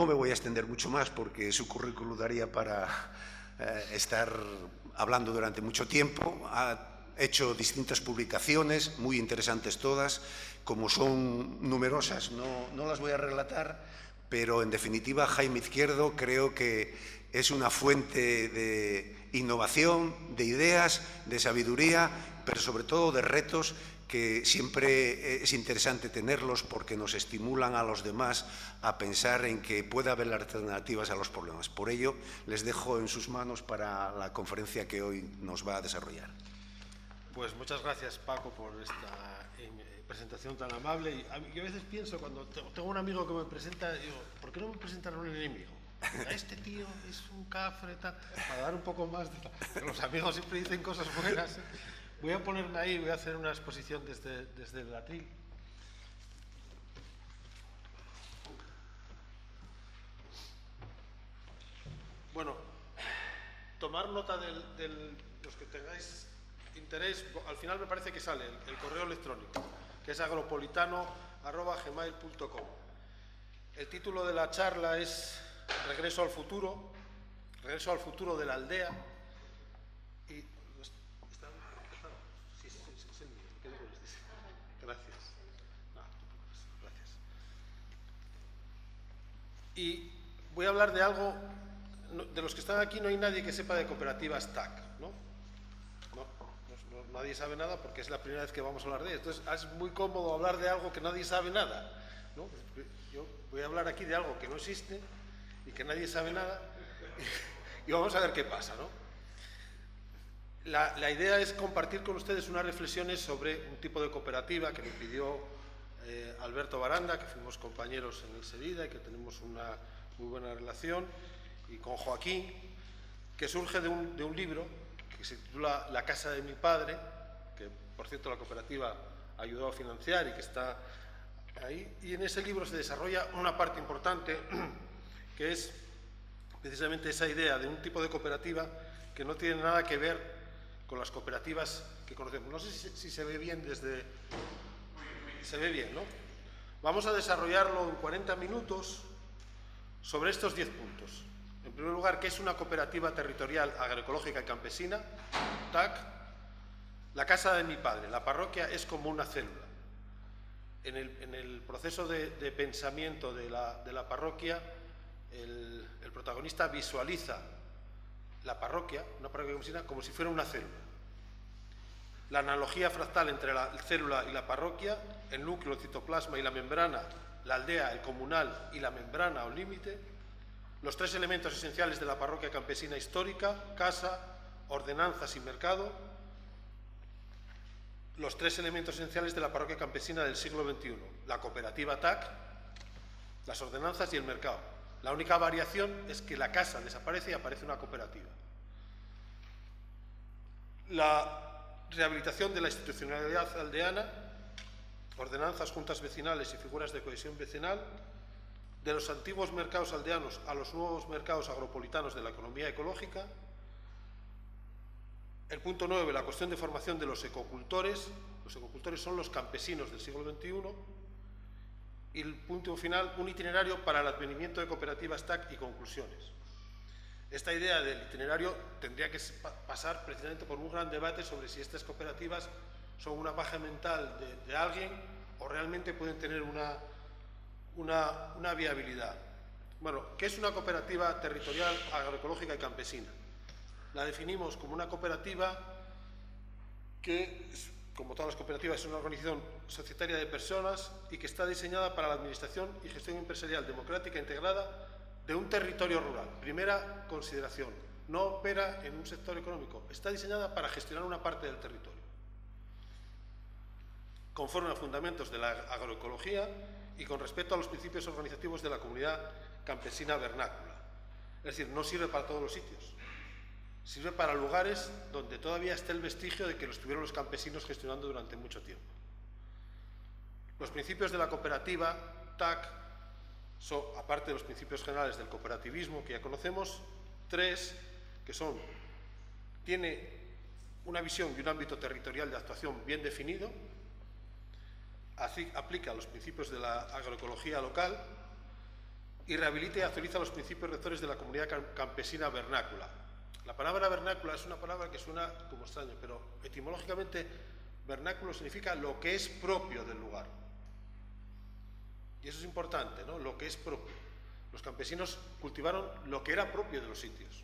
no me voy a extender mucho más porque su currículum daría para estar hablando durante mucho tiempo. Ha hecho distintas publicaciones, muy interesantes todas. Como son numerosas, no las voy a relatar, pero en definitiva Jaime Izquierdo creo que es una fuente de innovación, de ideas, de sabiduría, pero sobre todo de retos que siempre es interesante tenerlos porque nos estimulan a los demás a pensar en que puede haber alternativas a los problemas. Por ello, les dejo en sus manos para la conferencia que hoy nos va a desarrollar. Pues muchas gracias, Paco, por esta presentación tan amable. Y yo a veces pienso, cuando tengo un amigo que me presenta, digo, ¿por qué no me presentan a un enemigo? Este tío es un cafre, tal, para dar un poco más de... Los amigos siempre dicen cosas buenas. Voy a ponerme ahí, voy a hacer una exposición desde el atril. Bueno, tomar nota de los que tengáis interés. Al final me parece que sale el correo electrónico, que es agropolitano@gmail.com. El título de la charla es Regreso al futuro de la aldea. Y gracias. Gracias. Y voy a hablar de algo. De los que están aquí no hay nadie que sepa de cooperativas TAC, ¿no? Nadie sabe nada porque es la primera vez que vamos a hablar de ello. Entonces es muy cómodo hablar de algo que nadie sabe nada, ¿no? Yo voy a hablar aquí de algo que no existe y que nadie sabe nada y vamos a ver qué pasa, ¿no? La idea es compartir con ustedes unas reflexiones sobre un tipo de cooperativa que me pidió Alberto Baranda, que fuimos compañeros en el SEDIDA y que tenemos una muy buena relación, y con Joaquín, que surge de un libro que se titula La casa de mi padre, que por cierto la cooperativa ayudó a financiar y que está ahí, y en ese libro se desarrolla una parte importante que es precisamente esa idea de un tipo de cooperativa que no tiene nada que ver con las cooperativas que conocemos. No sé si se ve bien desde... Se ve bien, ¿no? Vamos a desarrollarlo en 40 minutos sobre estos 10 puntos. En primer lugar, ¿qué es una cooperativa territorial agroecológica y campesina? TAC. La casa de mi padre. La parroquia es como una célula. En el proceso de pensamiento de la parroquia, el protagonista visualiza la parroquia, una parroquia campesina, como si fuera una célula. La analogía fractal entre la célula y la parroquia, el núcleo, el citoplasma y la membrana, la aldea, el comunal y la membrana o límite. Los tres elementos esenciales de la parroquia campesina histórica: casa, ordenanzas y mercado. Los tres elementos esenciales de la parroquia campesina del siglo XXI: la cooperativa TAC, las ordenanzas y el mercado. La única variación es que la casa desaparece y aparece una cooperativa. La rehabilitación de la institucionalidad aldeana, ordenanzas, juntas vecinales y figuras de cohesión vecinal. De los antiguos mercados aldeanos a los nuevos mercados agropolitanos de la economía ecológica. El punto 9, la cuestión de formación de los ecocultores. Los ecocultores son los campesinos del siglo XXI. Y el punto final, un itinerario para el advenimiento de cooperativas TAC y conclusiones. Esta idea del itinerario tendría que pasar precisamente por un gran debate sobre si estas cooperativas son una paja mental de alguien o realmente pueden tener una viabilidad. Bueno, ¿qué es una cooperativa territorial agroecológica y campesina? La definimos como una cooperativa que, como todas las cooperativas, es una organización societaria de personas y que está diseñada para la administración y gestión empresarial democrática integrada de un territorio rural. Primera consideración, no opera en un sector económico, está diseñada para gestionar una parte del territorio. Conforme a fundamentos de la agroecología y con respecto a los principios organizativos de la comunidad campesina vernácula. Es decir, no sirve para todos los sitios. Sirve para lugares donde todavía está el vestigio de que lo estuvieron los campesinos gestionando durante mucho tiempo. Los principios de la cooperativa TAC son, aparte de los principios generales del cooperativismo que ya conocemos, tres, que son: tiene una visión y un ámbito territorial de actuación bien definido, aplica los principios de la agroecología local, y rehabilita y actualiza los principios rectores de la comunidad campesina vernácula. La palabra vernácula es una palabra que suena como extraño, pero etimológicamente vernáculo significa lo que es propio del lugar. Y eso es importante, ¿no? Lo que es propio. Los campesinos cultivaron lo que era propio de los sitios.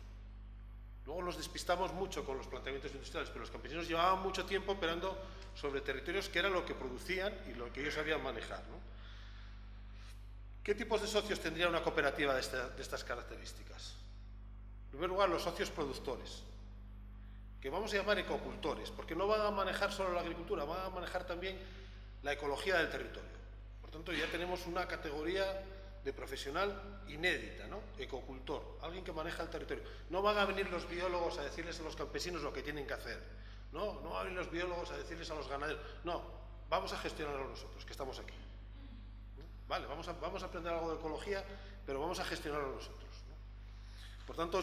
Luego nos despistamos mucho con los planteamientos industriales, pero los campesinos llevaban mucho tiempo operando sobre territorios que era lo que producían y lo que ellos sabían manejar, ¿no? ¿Qué tipos de socios tendría una cooperativa de estas características? En primer lugar, los socios productores, que vamos a llamar ecocultores, porque no van a manejar solo la agricultura, van a manejar también la ecología del territorio. Por tanto, ya tenemos una categoría de profesional inédita, ¿no? Ecocultor, alguien que maneja el territorio. No van a venir los biólogos a decirles a los campesinos lo que tienen que hacer, no van a venir los biólogos a decirles a los ganaderos, no, vamos a gestionarlo nosotros, que estamos aquí. Vale, vamos a aprender algo de ecología, pero vamos a gestionarlo nosotros, ¿no? Por tanto,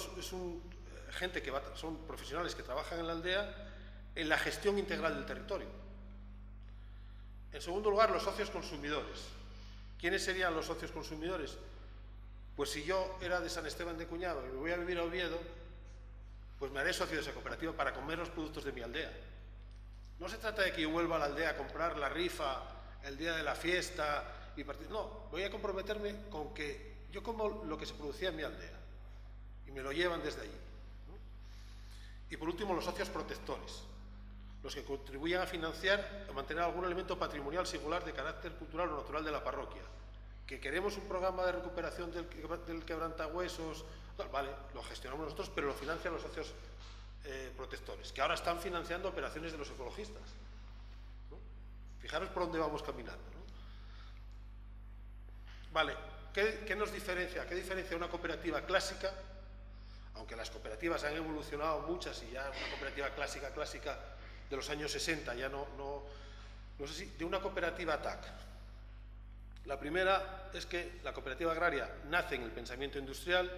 gente que son profesionales que trabajan en la aldea en la gestión integral del territorio. En segundo lugar, los socios consumidores. ¿Quiénes serían los socios consumidores? Pues si yo era de San Esteban de Cuñado y me voy a vivir a Oviedo, pues me haré socio de esa cooperativa para comer los productos de mi aldea. No se trata de que yo vuelva a la aldea a comprar la rifa el día de la fiesta y partir. No, voy a comprometerme con que yo como lo que se producía en mi aldea y me lo llevan desde allí, ¿no? Y por último, los socios protectores, los que contribuyen a financiar, a mantener algún elemento patrimonial singular de carácter cultural o natural de la parroquia. Que queremos un programa de recuperación del quebrantahuesos, vale, lo gestionamos nosotros, pero lo financian los socios protectores, que ahora están financiando operaciones de los ecologistas, ¿no? Fijaros por dónde vamos caminando, ¿no? Vale, ¿qué nos diferencia? ¿Qué diferencia una cooperativa clásica? Aunque las cooperativas han evolucionado muchas y ya una cooperativa clásica de los años 60, ya no sé si, de una cooperativa TAC. La primera es que la cooperativa agraria nace en el pensamiento industrial,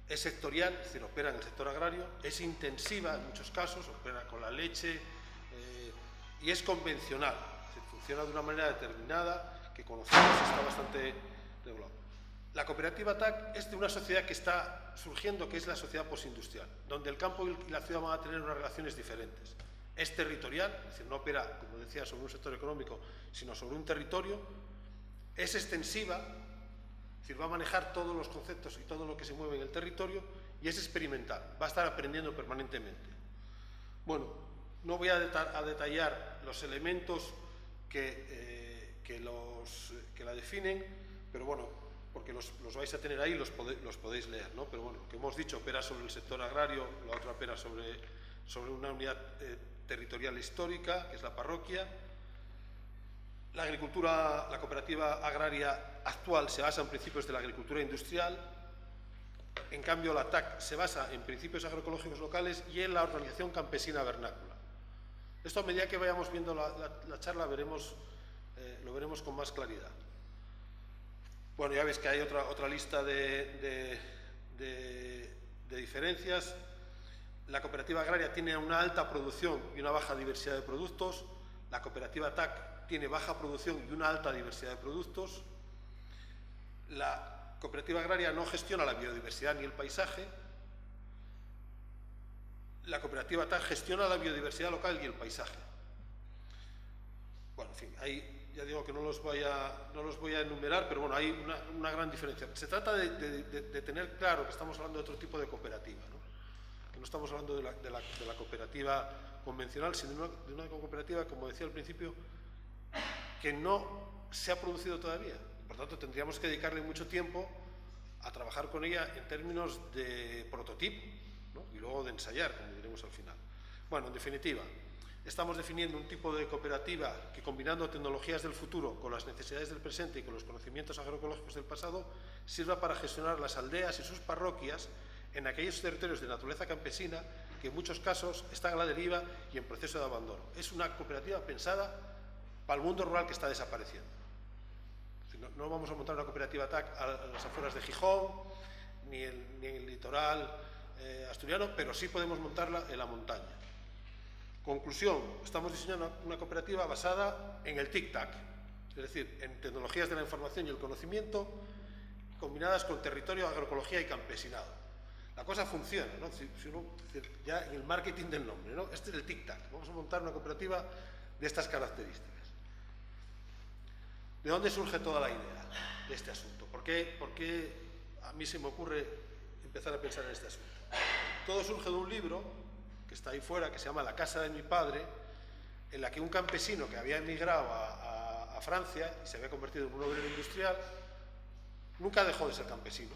es sectorial, es decir, opera en el sector agrario, es intensiva en muchos casos, opera con la leche y es convencional, es decir, funciona de una manera determinada que conocemos y está bastante regulado. La cooperativa TAC es de una sociedad que está surgiendo, que es la sociedad postindustrial, donde el campo y la ciudad van a tener unas relaciones diferentes. Es territorial, es decir, no opera, como decía, sobre un sector económico, sino sobre un territorio. Es extensiva, es decir, va a manejar todos los conceptos y todo lo que se mueve en el territorio, y es experimental, va a estar aprendiendo permanentemente. Bueno, no voy a detallar los elementos que la definen, pero bueno, porque los vais a tener ahí, los podéis leer, ¿no? Pero bueno, lo que hemos dicho, opera sobre el sector agrario, la otra opera sobre una unidad territorial histórica, que es la parroquia. La agricultura, la cooperativa agraria actual se basa en principios de la agricultura industrial, en cambio la TAC se basa en principios agroecológicos locales y en la organización campesina vernácula. Esto a medida que vayamos viendo la charla lo veremos con más claridad. Bueno, ya veis que hay otra lista de diferencias. La cooperativa agraria tiene una alta producción y una baja diversidad de productos. La cooperativa TAC tiene baja producción y una alta diversidad de productos. La cooperativa agraria no gestiona la biodiversidad ni el paisaje. La cooperativa TAC gestiona la biodiversidad local y el paisaje. Bueno, en fin, ahí ya digo que no los voy a enumerar, pero bueno, hay una gran diferencia. Se trata de tener claro que estamos hablando de otro tipo de cooperativa, ¿no? Que no estamos hablando de la cooperativa convencional, sino de una cooperativa, como decía al principio, que no se ha producido todavía. Por tanto, tendríamos que dedicarle mucho tiempo a trabajar con ella en términos de prototipo, ¿no? Y luego de ensayar, como diremos al final. Bueno, en definitiva, estamos definiendo un tipo de cooperativa que, combinando tecnologías del futuro con las necesidades del presente y con los conocimientos agroecológicos del pasado, sirva para gestionar las aldeas y sus parroquias en aquellos territorios de naturaleza campesina que en muchos casos están a la deriva y en proceso de abandono. Es una cooperativa pensada para el mundo rural que está desapareciendo. No vamos a montar una cooperativa TAC a las afueras de Gijón, ni en el litoral asturiano, pero sí podemos montarla en la montaña. Conclusión, estamos diseñando una cooperativa basada en el TIC-TAC, es decir, en tecnologías de la información y el conocimiento, combinadas con territorio, agroecología y campesinado. La cosa funciona, ¿no? Ya en el marketing del nombre, ¿no? Este es el tic-tac. Vamos a montar una cooperativa de estas características. ¿De dónde surge toda la idea de este asunto? ¿Por qué a mí se me ocurre empezar a pensar en este asunto? Todo surge de un libro que está ahí fuera, que se llama La casa de mi padre, en la que un campesino que había emigrado a Francia y se había convertido en un obrero industrial, nunca dejó de ser campesino.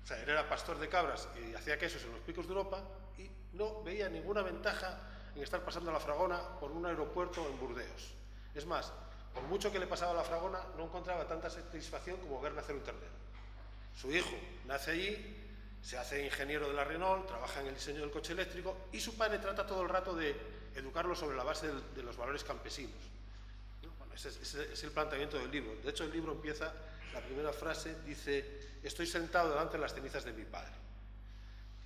O sea, él era pastor de cabras y hacía quesos en los picos de Europa y no veía ninguna ventaja en estar pasando la fragona por un aeropuerto en Burdeos. Es más, por mucho que le pasaba la fragona, no encontraba tanta satisfacción como ver nacer un ternero. Su hijo nace allí, se hace ingeniero de la Renault, trabaja en el diseño del coche eléctrico y su padre trata todo el rato de educarlo sobre la base de los valores campesinos. Bueno, ese es el planteamiento del libro. De hecho, el libro empieza, la primera frase dice: estoy sentado delante de las cenizas de mi padre.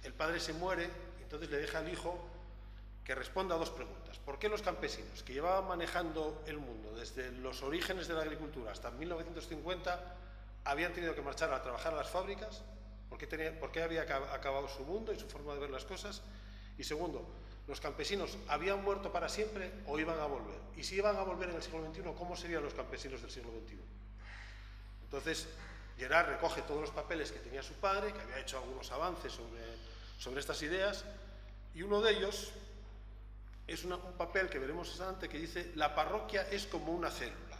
El padre se muere, entonces le deja al hijo que responda a dos preguntas. ¿Por qué los campesinos, que llevaban manejando el mundo desde los orígenes de la agricultura hasta 1950, habían tenido que marchar a trabajar a las fábricas? ¿Por qué había acabado su mundo y su forma de ver las cosas? Y segundo, ¿los campesinos habían muerto para siempre o iban a volver? Y si iban a volver en el siglo XXI, ¿cómo serían los campesinos del siglo XXI? Entonces, Gerard recoge todos los papeles que tenía su padre, que había hecho algunos avances sobre estas ideas, y uno de ellos es un papel que veremos más adelante que dice: la parroquia es como una célula.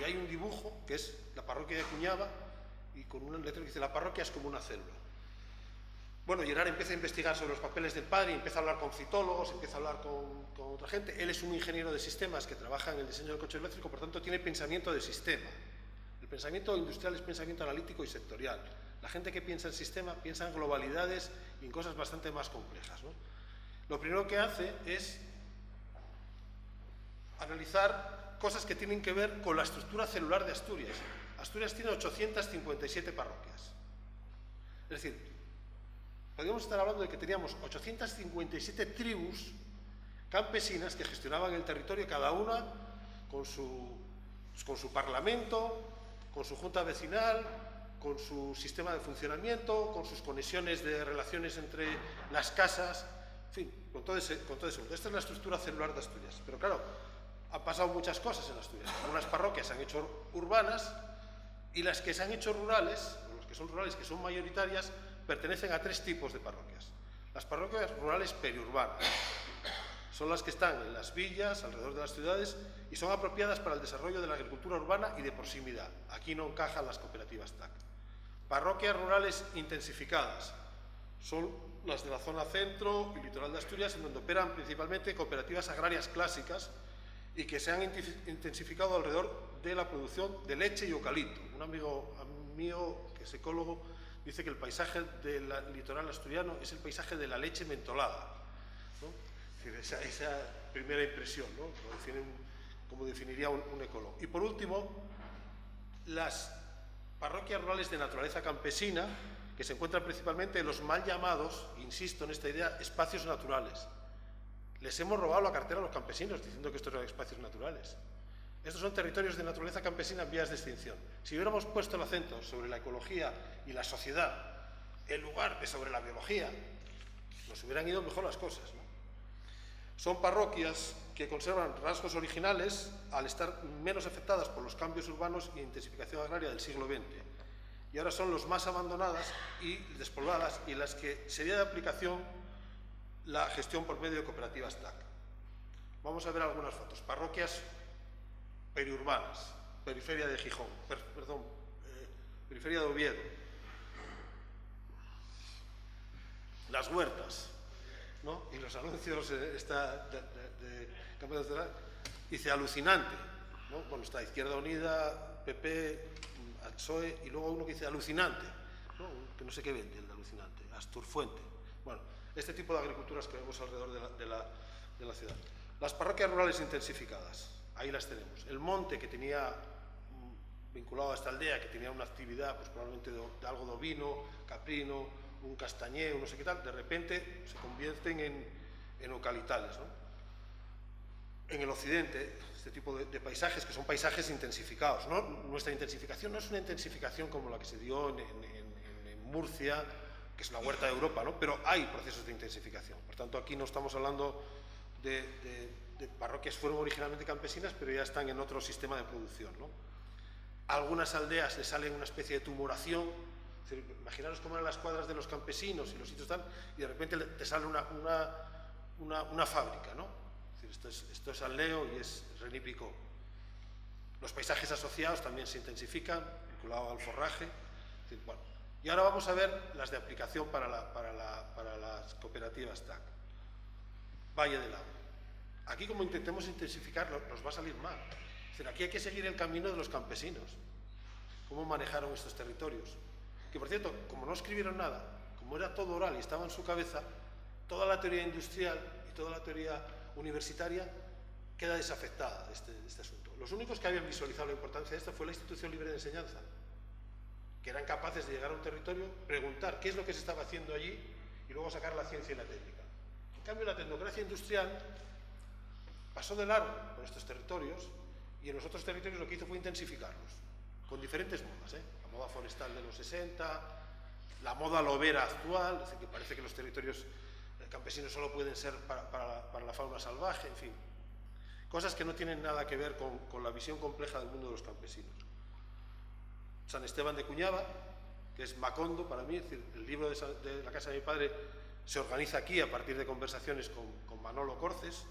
Y hay un dibujo que es la parroquia de Cuñaba y con una letra que dice: la parroquia es como una célula. Bueno, Gerard empieza a investigar sobre los papeles del padre y empieza a hablar con citólogos, empieza a hablar con otra gente. Él es un ingeniero de sistemas que trabaja en el diseño del coche eléctrico, por tanto tiene pensamiento de sistema. El pensamiento industrial es pensamiento analítico y sectorial. La gente que piensa en sistema piensa en globalidades y en cosas bastante más complejas, ¿no? Lo primero que hace es analizar cosas que tienen que ver con la estructura celular de Asturias. Asturias tiene 857 parroquias. Es decir, podríamos estar hablando de que teníamos 857 tribus campesinas que gestionaban el territorio, cada una con su parlamento, con su junta vecinal, con su sistema de funcionamiento, con sus conexiones de relaciones entre las casas, en fin, con todo ese mundo. Esta es la estructura celular de Asturias. Pero claro, han pasado muchas cosas en Asturias. Algunas parroquias se han hecho urbanas y las que se han hecho rurales, o las que son rurales, que son mayoritarias, pertenecen a tres tipos de parroquias. Las parroquias rurales periurbanas son las que están en las villas, alrededor de las ciudades, y son apropiadas para el desarrollo de la agricultura urbana y de proximidad. Aquí no encajan las cooperativas TAC. Parroquias rurales intensificadas son las de la zona centro y litoral de Asturias, en donde operan principalmente cooperativas agrarias clásicas y que se han intensificado alrededor de la producción de leche y eucalipto. Un amigo mío, que es ecólogo, dice que el paisaje del litoral asturiano es el paisaje de la leche mentolada, ¿no? Es decir, esa primera impresión, ¿no? Como definiría un ecólogo. Y por último, las parroquias rurales de naturaleza campesina, que se encuentran principalmente en los mal llamados, insisto en esta idea, espacios naturales. Les hemos robado la cartera a los campesinos diciendo que estos eran espacios naturales. Estos son territorios de naturaleza campesina en vías de extinción. Si hubiéramos puesto el acento sobre la ecología y la sociedad en lugar de sobre la biología, nos hubieran ido mejor las cosas, ¿no? Son parroquias que conservan rasgos originales al estar menos afectadas por los cambios urbanos y intensificación agraria del siglo XX. Y ahora son los más abandonadas y despobladas y en las que sería de aplicación la gestión por medio de cooperativas TAC. Vamos a ver algunas fotos. Parroquias periurbanas, periferia de Gijón, periferia de Oviedo. Las huertas, ¿no? Y los anuncios de Campo de Ciudad, dice alucinante, ¿no? Bueno, está Izquierda Unida, PP, PSOE, y luego uno que dice alucinante, ¿no? Que no sé qué vende el de alucinante, Asturfuente. Bueno, este tipo de agriculturas que vemos alrededor de la ciudad. Las parroquias rurales intensificadas, ahí las tenemos. El monte, que tenía vinculado a esta aldea, que tenía una actividad pues probablemente de algo de ovino, caprino, un castañeo, no sé qué tal, de repente se convierten en eucaliptales, ¿no? en el occidente, este tipo de paisajes, que son paisajes intensificados, ¿no? Nuestra intensificación no es una intensificación como la que se dio en Murcia, que es la huerta de Europa, ¿no? Pero hay procesos de intensificación. Por tanto, aquí no estamos hablando de parroquias que fueron originalmente campesinas, pero ya están en otro sistema de producción, ¿no? A algunas aldeas les sale una especie de tumoración. Es decir, imaginaros cómo eran las cuadras de los campesinos y los sitios tal, y de repente te sale una fábrica, ¿no? Es decir, esto es aldeo y es René Picot. Los paisajes asociados también se intensifican, vinculado al forraje. Es decir, bueno, y ahora vamos a ver las de aplicación para las cooperativas TAC. Valle del Agua. Aquí, como intentemos intensificarlo, nos va a salir mal. Es decir, aquí hay que seguir el camino de los campesinos. Cómo manejaron estos territorios. Que, por cierto, como no escribieron nada, como era todo oral y estaba en su cabeza, toda la teoría industrial y toda la teoría universitaria queda desafectada de este asunto. Los únicos que habían visualizado la importancia de esto fue la Institución Libre de Enseñanza, que eran capaces de llegar a un territorio, preguntar qué es lo que se estaba haciendo allí y luego sacar la ciencia y la técnica. En cambio, la tecnocracia industrial pasó de largo por estos territorios y en los otros territorios lo que hizo fue intensificarlos, con diferentes modas, la moda forestal de los 60, la moda lobera actual, es decir, que parece que los territorios campesinos solo pueden ser para la fauna salvaje, en fin, cosas que no tienen nada que ver con la visión compleja del mundo de los campesinos. San Esteban de Cuñaba, que es Macondo para mí, es decir, el libro de la casa de mi padre se organiza aquí a partir de conversaciones con Manolo Corces.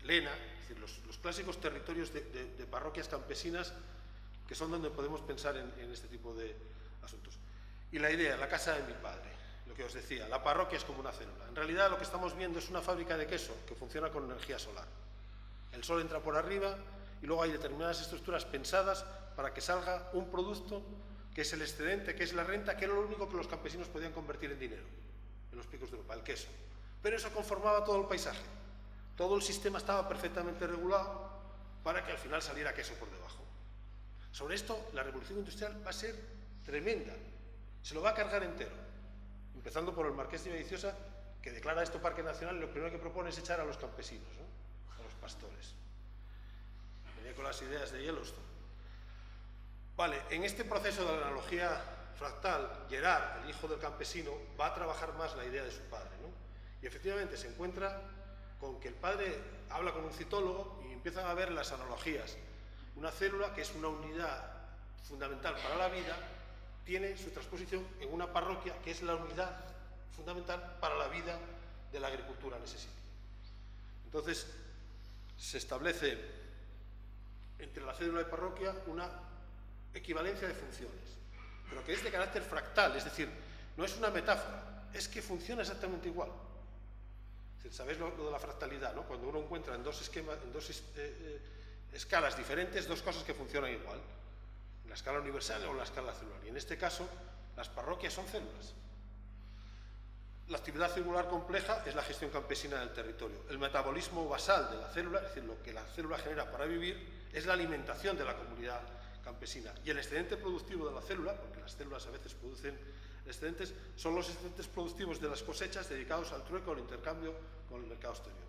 Lena, es decir, los clásicos territorios de parroquias campesinas, que son donde podemos pensar en este tipo de asuntos. Y la idea, la casa de mi padre, lo que os decía, la parroquia es como una célula. En realidad lo que estamos viendo es una fábrica de queso que funciona con energía solar. El sol entra por arriba y luego hay determinadas estructuras pensadas para que salga un producto que es el excedente, que es la renta, que era lo único que los campesinos podían convertir en dinero en los picos de Europa, el queso. Pero eso conformaba todo el paisaje. Todo el sistema estaba perfectamente regulado para que al final saliera queso por debajo. Sobre esto, la revolución industrial va a ser tremenda. Se lo va a cargar entero. Empezando por el Marqués de Villaviciosa, que declara esto parque nacional y lo primero que propone es echar a los campesinos, ¿no? A los pastores. Venía con las ideas de Yellowstone. Vale, en este proceso de la analogía fractal, Gerard, el hijo del campesino, va a trabajar más la idea de su padre, ¿no? Y efectivamente se encuentra con que el padre habla con un citólogo y empiezan a ver las analogías. Una célula, que es una unidad fundamental para la vida, tiene su transposición en una parroquia, que es la unidad fundamental para la vida de la agricultura en ese sitio. Entonces, se establece entre la célula y parroquia una equivalencia de funciones, pero que es de carácter fractal, es decir, no es una metáfora, es que funciona exactamente igual. ¿Sabéis lo de la fractalidad, ¿no? Cuando uno encuentra en dos escalas diferentes dos cosas que funcionan igual, en la escala universal o en la escala celular. Y en este caso, las parroquias son células. La actividad celular compleja es la gestión campesina del territorio. El metabolismo basal de la célula, es decir, lo que la célula genera para vivir, es la alimentación de la comunidad campesina. Y el excedente productivo de la célula, porque las células a veces producen excedentes, son los excedentes productivos de las cosechas dedicados al trueque o al intercambio con el mercado exterior.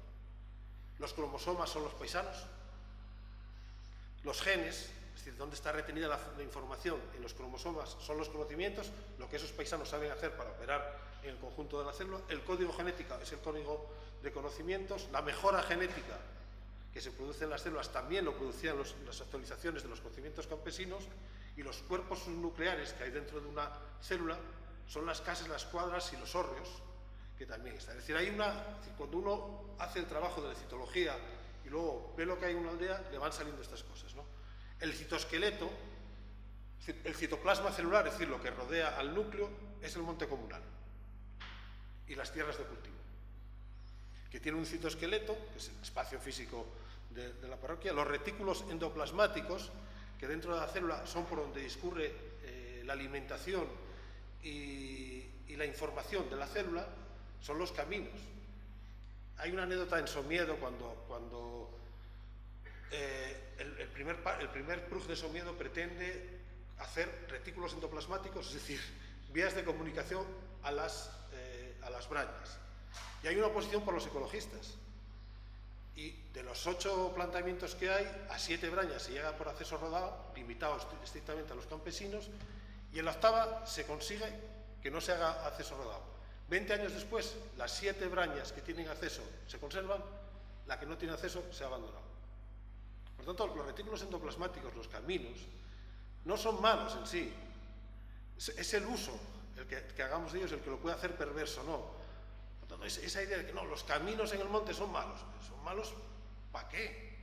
Los cromosomas son los paisanos. Los genes, es decir, dónde está retenida la información en los cromosomas, son los conocimientos, lo que esos paisanos saben hacer para operar en el conjunto de la célula. El código genético es el código de conocimientos. La mejora genética que se produce en las células también lo producían las actualizaciones de los conocimientos campesinos, y los cuerpos subnucleares que hay dentro de una célula son las casas, las cuadras y los hórreos, que también están. Es decir, cuando uno hace el trabajo de la citología y luego ve lo que hay en una aldea, le van saliendo estas cosas, ¿no? El citoesqueleto, es decir, el citoplasma celular, es decir, lo que rodea al núcleo, es el monte comunal y las tierras de cultivo, que tiene un citoesqueleto, que es el espacio físico de la parroquia. Los retículos endoplasmáticos, que dentro de la célula son por donde discurre la alimentación y la información de la célula, son los caminos. Hay una anécdota en Somiedo cuando el primer Prug de Somiedo pretende hacer retículos endoplasmáticos, es decir, vías de comunicación a las brañas. Y hay una oposición por los ecologistas, Y de los 8 planteamientos que hay, a 7 brañas se llega por acceso rodado, limitados estrictamente a los campesinos, y en la octava se consigue que no se haga acceso rodado. 20 años después, las 7 brañas que tienen acceso se conservan, la que no tiene acceso se ha abandonado. Por tanto, los retículos endoplasmáticos, los caminos, no son malos en sí. Es el uso el que hagamos de ellos el que lo puede hacer perverso, ¿no? Por tanto, esa idea de que no, los caminos en el monte son malos. ¿Son malos para qué?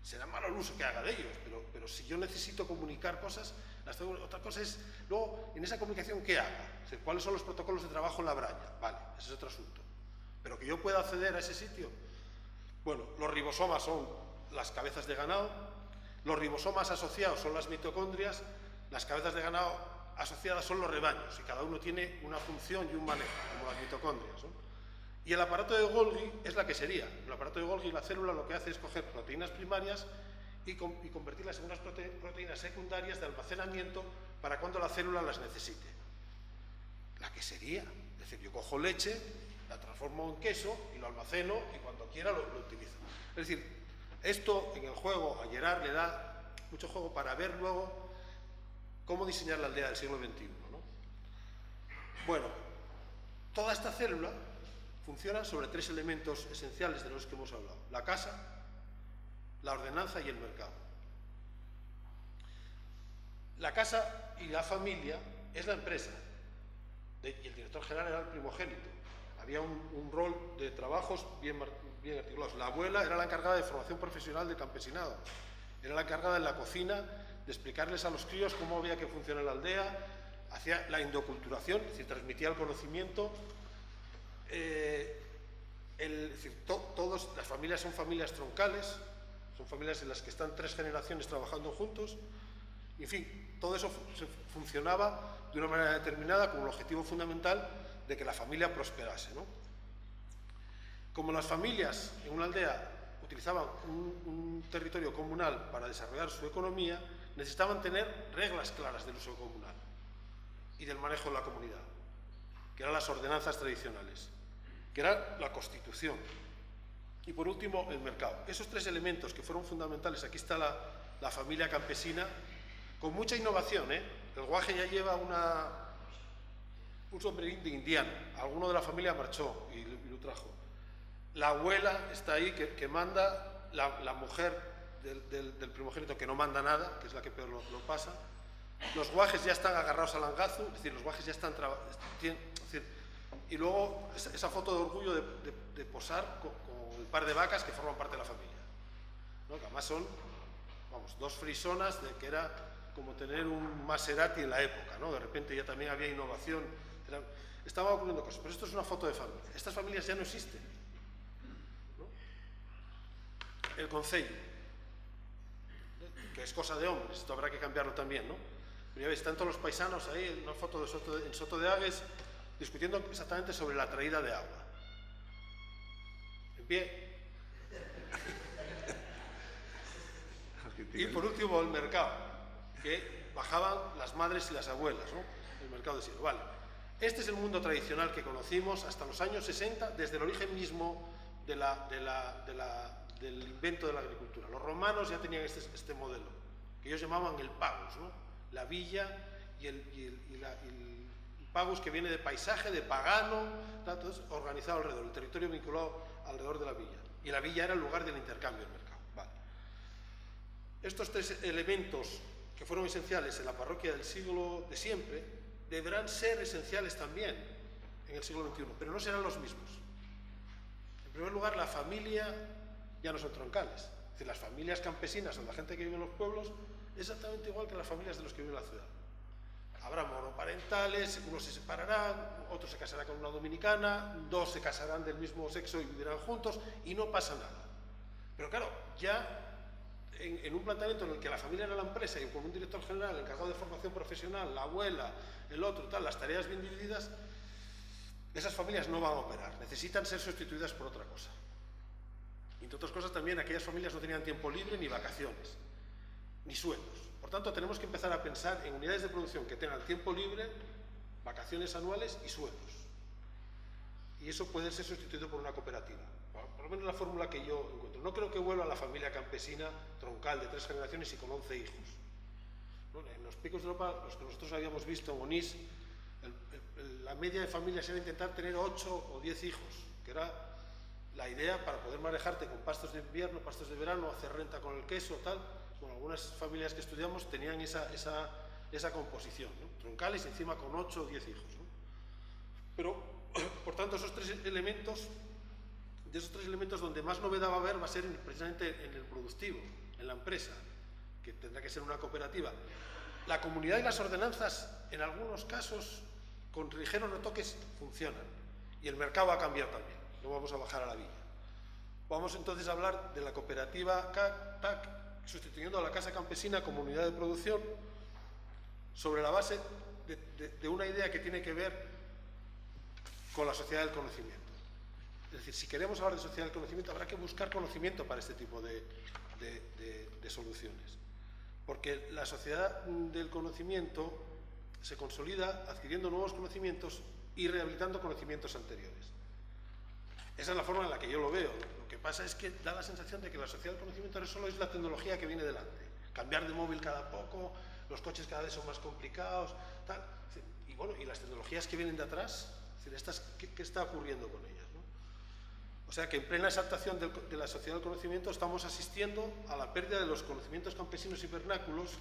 Será malo el uso que haga de ellos, pero si yo necesito comunicar cosas, otra cosa es, luego, en esa comunicación, ¿qué haga? O sea, ¿cuáles son los protocolos de trabajo en la braña? Vale, ese es otro asunto. Pero que yo pueda acceder a ese sitio. Bueno, los ribosomas son las cabezas de ganado, los ribosomas asociados son las mitocondrias, las cabezas de ganado asociadas son los rebaños, y cada uno tiene una función y un manejo, como las mitocondrias, ¿no? Y el aparato de Golgi es la que sería. El aparato de Golgi, la célula, lo que hace es coger proteínas primarias y convertirlas en unas proteínas secundarias de almacenamiento para cuando la célula las necesite. La que sería. Es decir, yo cojo leche, la transformo en queso y lo almaceno y cuando quiera lo utilizo. Es decir, esto en el juego a Gerard le da mucho juego para ver luego cómo diseñar la aldea del siglo XXI, ¿no? Bueno, toda esta célula funciona sobre 3 elementos esenciales de los que hemos hablado: la casa, la ordenanza y el mercado. La casa y la familia es la empresa, y el director general era el primogénito. Había un rol de trabajos bien articulados. La abuela era la encargada de formación profesional de campesinado, era la encargada en la cocina de explicarles a los críos cómo había que funcionar la aldea, hacía la indoculturación, es decir, transmitía el conocimiento. Todas las familias son familias troncales, son familias en las que están 3 generaciones trabajando juntos. En fin, todo eso funcionaba de una manera determinada con el objetivo fundamental de que la familia prosperase, ¿no? Como las familias en una aldea utilizaban un territorio comunal para desarrollar su economía, necesitaban tener reglas claras del uso comunal y del manejo de la comunidad, que eran las ordenanzas tradicionales, que era la Constitución. Y por último, el mercado. Esos 3 elementos que fueron fundamentales. Aquí está la familia campesina, con mucha innovación, ¿eh? El guaje ya lleva un sombrerín de indiano. Alguno de la familia marchó y lo trajo. La abuela está ahí, que manda, la mujer del primogénito, que no manda nada, que es la que peor lo pasa. Los guajes ya están agarrados al angazo, es decir, los guajes ya están... Y luego esa foto de orgullo de posar con el par de vacas que forman parte de la familia, ¿no? Que además son, vamos, 2 frisonas, que era como tener un Maserati en la época, ¿no? De repente ya también había innovación, estaban ocurriendo cosas. Pero esto es una foto de familia. Estas familias ya no existen, ¿no? El concello, que es cosa de hombres, esto habrá que cambiarlo también, ¿no? Pero ya veis, están todos los paisanos ahí, en una foto en Soto de Agues, discutiendo exactamente sobre la traída de agua. En pie. Y por último, el mercado, que bajaban las madres y las abuelas, ¿no? El mercado de siglo. Vale. Este es el mundo tradicional que conocimos hasta los años 60, desde el origen mismo del invento de la agricultura. Los romanos ya tenían este modelo, que ellos llamaban el pagus, ¿no? La villa y el pagus, que viene de paisaje, de pagano, entonces, organizado alrededor, el territorio vinculado alrededor de la villa. Y la villa era el lugar del intercambio del mercado. Vale. Estos 3 elementos que fueron esenciales en la parroquia del siglo de siempre, deberán ser esenciales también en el siglo XXI, pero no serán los mismos. En primer lugar, la familia ya no son troncales. Es decir, las familias campesinas o la gente que vive en los pueblos es exactamente igual que las familias de los que viven en la ciudad. Habrá monoparentales, unos se separarán, otros se casarán con una dominicana, 2 se casarán del mismo sexo y vivirán juntos, y no pasa nada. Pero claro, ya en un planteamiento en el que la familia era la empresa y con un director general encargado de formación profesional, la abuela, el otro, tal, las tareas bien divididas, esas familias no van a operar, necesitan ser sustituidas por otra cosa. Y entre otras cosas también aquellas familias no tenían tiempo libre ni vacaciones, ni sueldos. Por tanto, tenemos que empezar a pensar en unidades de producción que tengan tiempo libre, vacaciones anuales y sueldos. Y eso puede ser sustituido por una cooperativa. por lo menos la fórmula que yo encuentro. No creo que vuelva a la familia campesina troncal de 3 generaciones y con 11 hijos. ¿No? En los picos de Europa, los que nosotros habíamos visto en Onís, la media de familias era intentar tener 8 o 10 hijos, que era la idea para poder manejarte con pastos de invierno, pastos de verano, hacer renta con el queso, tal. Bueno, algunas familias que estudiamos tenían esa composición, ¿no? Troncales y encima con 8 o 10 hijos, ¿no? Pero, por tanto, de esos tres elementos donde más novedad va a haber va a ser precisamente en el productivo, en la empresa, que tendrá que ser una cooperativa. La comunidad y las ordenanzas, en algunos casos, con ligeros retoques, funcionan. Y el mercado va a cambiar también. No vamos a bajar a la villa. Vamos entonces a hablar de la cooperativa CAC, sustituyendo a la casa campesina como unidad de producción, sobre la base de una idea que tiene que ver con la sociedad del conocimiento. Es decir, si queremos hablar de sociedad del conocimiento, habrá que buscar conocimiento para este tipo de soluciones. Porque la sociedad del conocimiento se consolida adquiriendo nuevos conocimientos y rehabilitando conocimientos anteriores. Esa es la forma en la que yo lo veo. Lo que pasa es que da la sensación de que la sociedad del conocimiento no solo es la tecnología que viene delante. Cambiar de móvil cada poco, los coches cada vez son más complicados, tal. Y bueno, y las tecnologías que vienen de atrás, ¿qué está ocurriendo con ellas, ¿no? O sea que en plena exaltación de la sociedad del conocimiento estamos asistiendo a la pérdida de los conocimientos campesinos y vernáculos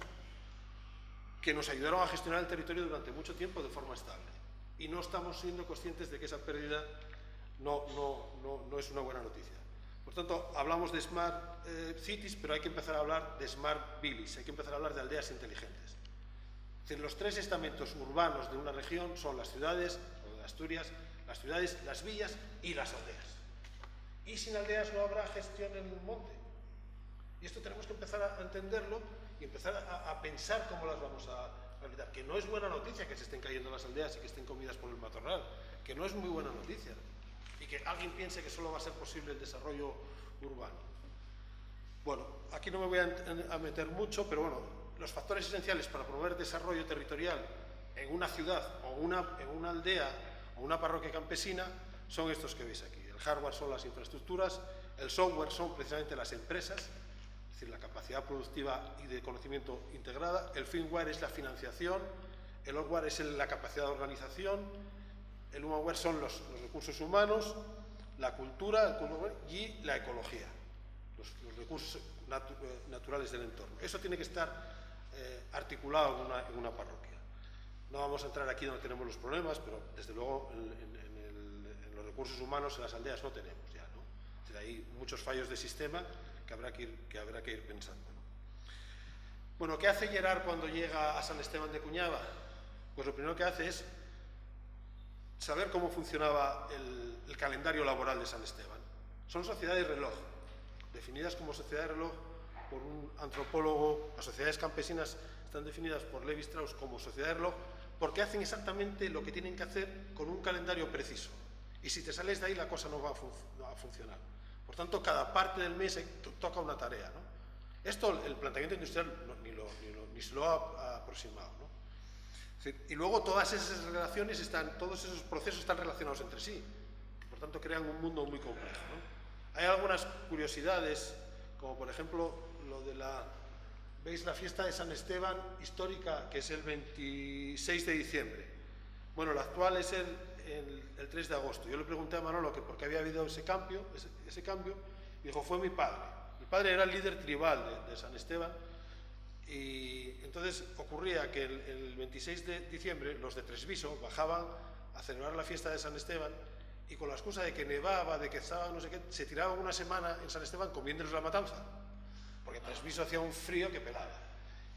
que nos ayudaron a gestionar el territorio durante mucho tiempo de forma estable. Y no estamos siendo conscientes de que esa pérdida no es una buena noticia. Por tanto, hablamos de Smart Cities, pero hay que empezar a hablar de Smart Villages, hay que empezar a hablar de aldeas inteligentes. Es decir, los tres estamentos urbanos de una región son las ciudades, o de Asturias, las ciudades, las villas y las aldeas. Y sin aldeas no habrá gestión en el monte. Y esto tenemos que empezar a entenderlo y empezar a pensar cómo las vamos a realizar. Que no es buena noticia que se estén cayendo las aldeas y que estén comidas por el matorral, que no es muy buena noticia. Y que alguien piense que solo va a ser posible el desarrollo urbano. Bueno, aquí no me voy a meter mucho, pero bueno, los factores esenciales para promover desarrollo territorial en una ciudad o en una aldea o una parroquia campesina son estos que veis aquí. El hardware son las infraestructuras, el software son precisamente las empresas, es decir, la capacidad productiva y de conocimiento integrada, el firmware es la financiación, el hardware es la capacidad de organización, el humanware son los recursos humanos, la cultura y la ecología, los recursos naturales del entorno. Eso tiene que estar articulado en una parroquia. No vamos a entrar aquí donde tenemos los problemas, pero desde luego en los recursos humanos en las aldeas no tenemos ya, ¿no? Es decir, hay muchos fallos de sistema que habrá que ir pensando, ¿no? Bueno, ¿qué hace Gerard cuando llega a San Esteban de Cuñava? Pues lo primero que hace es saber cómo funcionaba el calendario laboral de San Esteban. Son sociedades reloj, definidas como sociedades reloj por un antropólogo. Las sociedades campesinas están definidas por Levi Strauss como sociedades reloj porque hacen exactamente lo que tienen que hacer con un calendario preciso. Y si te sales de ahí, la cosa no va a funcionar. Por tanto, cada parte del mes toca una tarea, ¿no? Esto el planteamiento industrial ni se lo ha aproximado, ¿no? Y luego todas esas relaciones todos esos procesos están relacionados entre sí. Por tanto, crean un mundo muy complejo, ¿no? Hay algunas curiosidades, como por ejemplo lo de ¿veis la fiesta de San Esteban histórica, que es el 26 de diciembre? Bueno, la actual es el 3 de agosto. Yo le pregunté a Manolo que por qué había habido ese cambio, y dijo, fue mi padre. Mi padre era el líder tribal de San Esteban. Y entonces ocurría que el 26 de diciembre los de Tresviso bajaban a celebrar la fiesta de San Esteban y con la excusa de que nevaba, de que estaba no sé qué, se tiraban una semana en San Esteban comiéndoles la matanza, porque Tresviso hacía un frío que pelaba.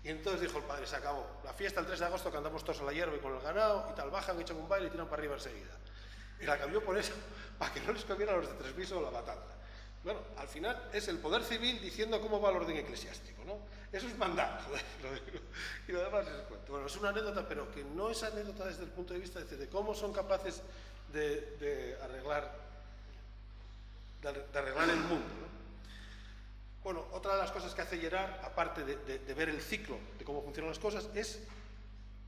Y entonces dijo el padre, se acabó. La fiesta el 3 de agosto que andamos todos a la hierba y con el ganado y tal, bajan, echan un baile y tiran para arriba enseguida. Y la cambió por eso, para que no les comiera a los de Tresviso la matanza. Bueno, al final es el poder civil diciendo cómo va el orden eclesiástico, ¿no? Eso es mandar, joder, y lo demás es el cuento. Bueno, es una anécdota, pero que no es anécdota desde el punto de vista de cómo son capaces de arreglar el mundo, ¿no? Bueno, otra de las cosas que hace Gerard, aparte de ver el ciclo de cómo funcionan las cosas, es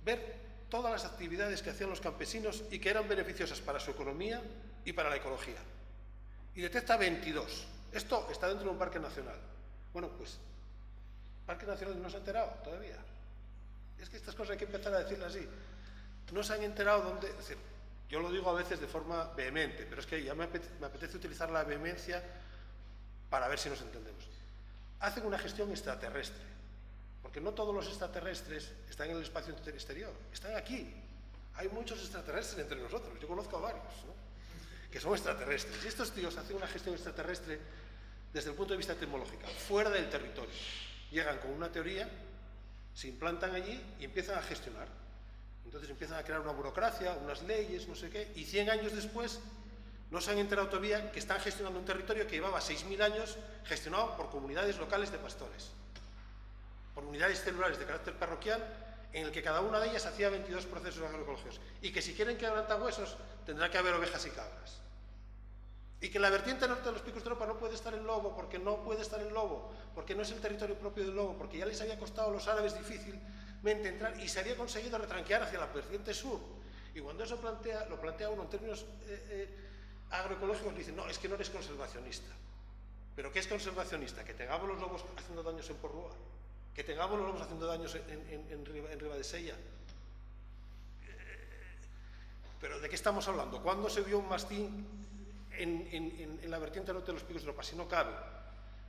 ver todas las actividades que hacían los campesinos y que eran beneficiosas para su economía y para la ecología. y detecta 22. Esto está dentro de un parque nacional. Bueno, pues, Parque Nacional no se ha enterado todavía. Es que estas cosas hay que empezar a decirlas así. No se han enterado dónde... Es decir, yo lo digo a veces de forma vehemente, pero es que ya me apetece utilizar la vehemencia para ver si nos entendemos. Hacen una gestión extraterrestre, porque no todos los extraterrestres están en el espacio exterior, están aquí. Hay muchos extraterrestres entre nosotros, yo conozco a varios, ¿no?, que son extraterrestres. Y estos tíos hacen una gestión extraterrestre desde el punto de vista etimológico, fuera del territorio. Llegan con una teoría, se implantan allí y empiezan a gestionar. Entonces empiezan a crear una burocracia, unas leyes, no sé qué, y 100 años después no se han enterado todavía que están gestionando un territorio que llevaba 6.000 años gestionado por comunidades locales de pastores, por unidades celulares de carácter parroquial, en el que cada una de ellas hacía 22 procesos agroecológicos, y que si quieren quebrantar huesos tendrá que haber ovejas y cabras. Y que en la vertiente norte de los Picos de Europa no puede estar el lobo, porque no puede estar el lobo, porque no es el territorio propio del lobo, porque ya les había costado a los árabes difícilmente entrar y se había conseguido retranquear hacia la vertiente sur. Y cuando eso lo plantea uno en términos agroecológicos, dicen, no, es que no eres conservacionista. ¿Pero qué es conservacionista? Que tengamos los lobos haciendo daños en Porrúa, que tengamos los lobos haciendo daños en Ribadesella. ¿Pero de qué estamos hablando? ¿Cuándo se vio un mastín en la vertiente norte de los Picos de Europa? Si no cabe.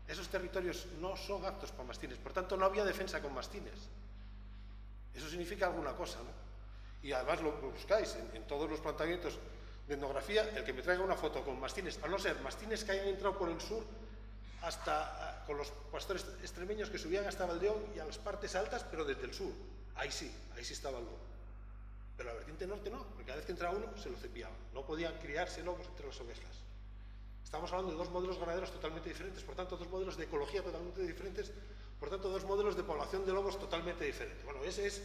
Esos territorios no son aptos para mastines, por tanto no había defensa con mastines. Eso significa alguna cosa, ¿no? Y además lo buscáis en todos los planteamientos de etnografía, el que me traiga una foto con mastines, a no ser mastines que hayan entrado por el sur hasta con los pastores extremeños que subían hasta Valdeón y a las partes altas, pero desde el sur. Ahí sí estaba el lobo. Pero la vertiente norte no, porque cada vez que entraba uno se lo cepiaban. No podían criarse lobos entre las ovejas. Estamos hablando de dos modelos ganaderos totalmente diferentes, por tanto, dos modelos de ecología totalmente diferentes, por tanto, dos modelos de población de lobos totalmente diferentes. Bueno, ese es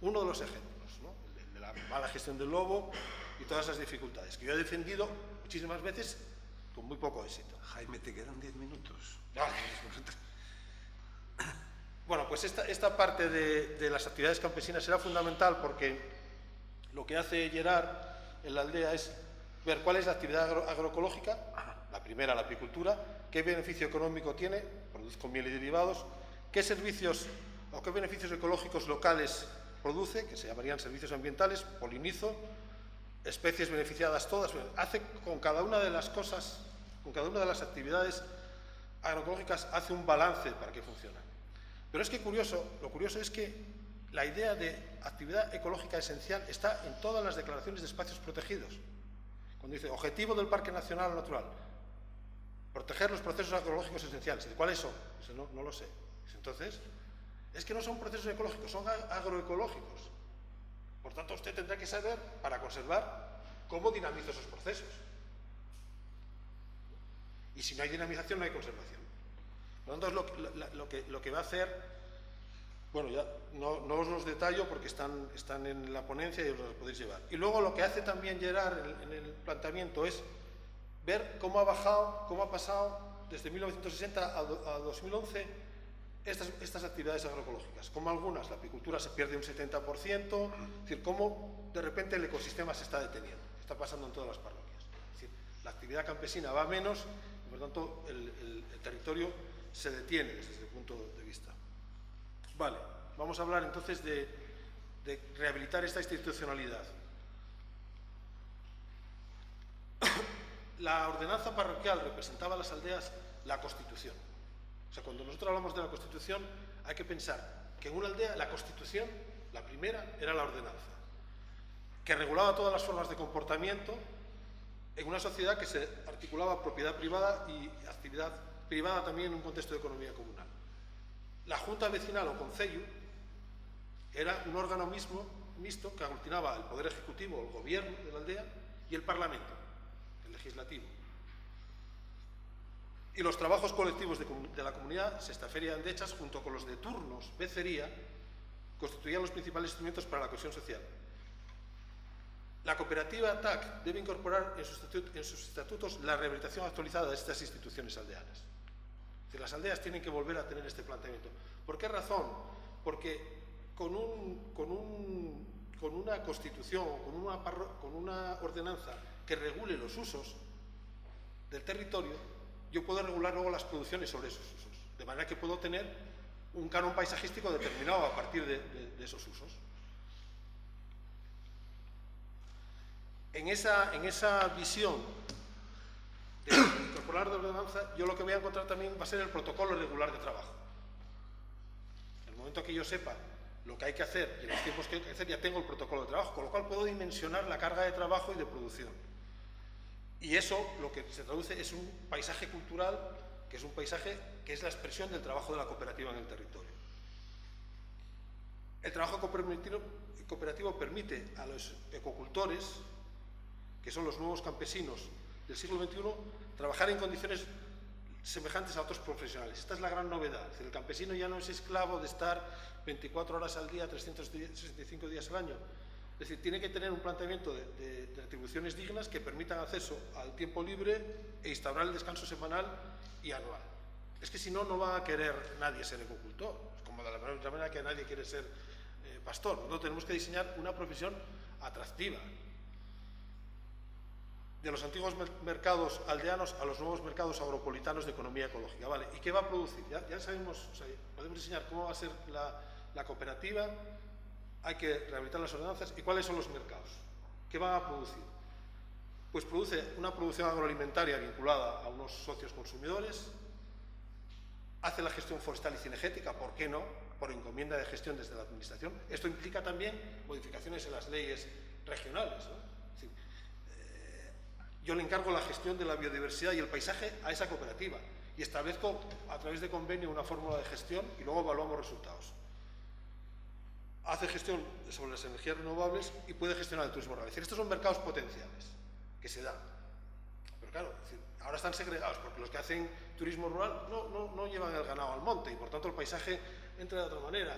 uno de los ejemplos, ¿no? El de la mala gestión del lobo y todas esas dificultades, que yo he defendido muchísimas veces con muy poco éxito. Jaime, te quedan 10 minutos. Bueno, pues esta parte de las actividades campesinas será fundamental porque lo que hace Gerard en la aldea es ver cuál es la actividad agroecológica, la primera, la apicultura, qué beneficio económico tiene, produzco miel y derivados, qué servicios o qué beneficios ecológicos locales produce, que se llamarían servicios ambientales, polinizo, especies beneficiadas todas. Hace con cada una de las cosas, con cada una de las actividades agroecológicas, hace un balance para que funcione. Pero es que lo curioso es que la idea de actividad ecológica esencial está en todas las declaraciones de espacios protegidos. Cuando dice objetivo del Parque Nacional o Natural, proteger los procesos agroecológicos esenciales. ¿Cuáles son? Dice, no lo sé. Entonces, es que no son procesos ecológicos, son agroecológicos. Por tanto, usted tendrá que saber, para conservar, cómo dinamiza esos procesos. Y si no hay dinamización, no hay conservación. Por lo tanto, lo que va a hacer, bueno, ya no os los detallo porque están en la ponencia y os los podéis llevar. Y luego lo que hace también Gerard en el planteamiento es ver cómo ha pasado desde 1960 a 2011 estas actividades agroecológicas. Como algunas, la apicultura se pierde un 70%, es decir, cómo de repente el ecosistema se está deteniendo. Está pasando en todas las parroquias. Es decir, la actividad campesina va a menos y por tanto el territorio se detiene desde ese punto de vista. Vale, vamos a hablar entonces de rehabilitar esta institucionalidad. La ordenanza parroquial representaba a las aldeas la Constitución. O sea, cuando nosotros hablamos de la Constitución, hay que pensar que en una aldea la Constitución, la primera, era la ordenanza, que regulaba todas las formas de comportamiento en una sociedad que se articulaba propiedad privada y actividad privada también en un contexto de economía comunal. La Junta Vecinal o Concello era un órgano mixto que aglutinaba el Poder Ejecutivo, el Gobierno de la aldea y el Parlamento, el Legislativo. Y los trabajos colectivos de la comunidad, Sextaferia y Endechas, junto con los de turnos, becería, constituían los principales instrumentos para la cohesión social. La cooperativa TAC debe incorporar en sus estatutos la rehabilitación actualizada de estas instituciones aldeanas. Es decir, las aldeas tienen que volver a tener este planteamiento. ¿Por qué razón? Porque con una constitución, con una ordenanza que regule los usos, del territorio, yo puedo regular luego las producciones sobre esos usos, de manera que puedo tener un canon paisajístico determinado a partir de esos usos. En esa visión de incorporar la ordenanza, yo lo que voy a encontrar también va a ser el protocolo regular de trabajo. En el momento que yo sepa lo que hay que hacer y en los tiempos que hay que hacer, ya tengo el protocolo de trabajo, con lo cual puedo dimensionar la carga de trabajo y de producción. Y eso lo que se traduce es un paisaje cultural, que es un paisaje que es la expresión del trabajo de la cooperativa en el territorio. El trabajo cooperativo permite a los ecocultores, que son los nuevos campesinos del siglo XXI, trabajar en condiciones semejantes a otros profesionales. Esta es la gran novedad. Es decir, el campesino ya no es esclavo de estar 24 horas al día, 365 días al año. Es decir, tiene que tener un planteamiento de retribuciones dignas que permitan acceso al tiempo libre e instaurar el descanso semanal y anual. Es que si no, no va a querer nadie ser ecocultor, como de la misma manera que nadie quiere ser pastor. Nosotros tenemos que diseñar una profesión atractiva. De los antiguos mercados aldeanos a los nuevos mercados agropolitanos de economía ecológica. ¿Vale? ¿Y qué va a producir? Ya sabemos, o sea, podemos diseñar cómo va a ser la cooperativa, hay que rehabilitar las ordenanzas y cuáles son los mercados. ¿Qué van a producir? Pues produce una producción agroalimentaria vinculada a unos socios consumidores, hace la gestión forestal y cinegética, ¿por qué no? Por encomienda de gestión desde la administración. Esto implica también modificaciones en las leyes regionales, ¿no? Es decir, yo le encargo la gestión de la biodiversidad y el paisaje a esa cooperativa y establezco a través de convenio una fórmula de gestión y luego evaluamos resultados. Hace gestión sobre las energías renovables y puede gestionar el turismo rural. Es decir, estos son mercados potenciales que se dan. Pero claro, es decir, ahora están segregados porque los que hacen turismo rural no llevan el ganado al monte y por tanto el paisaje entra de otra manera.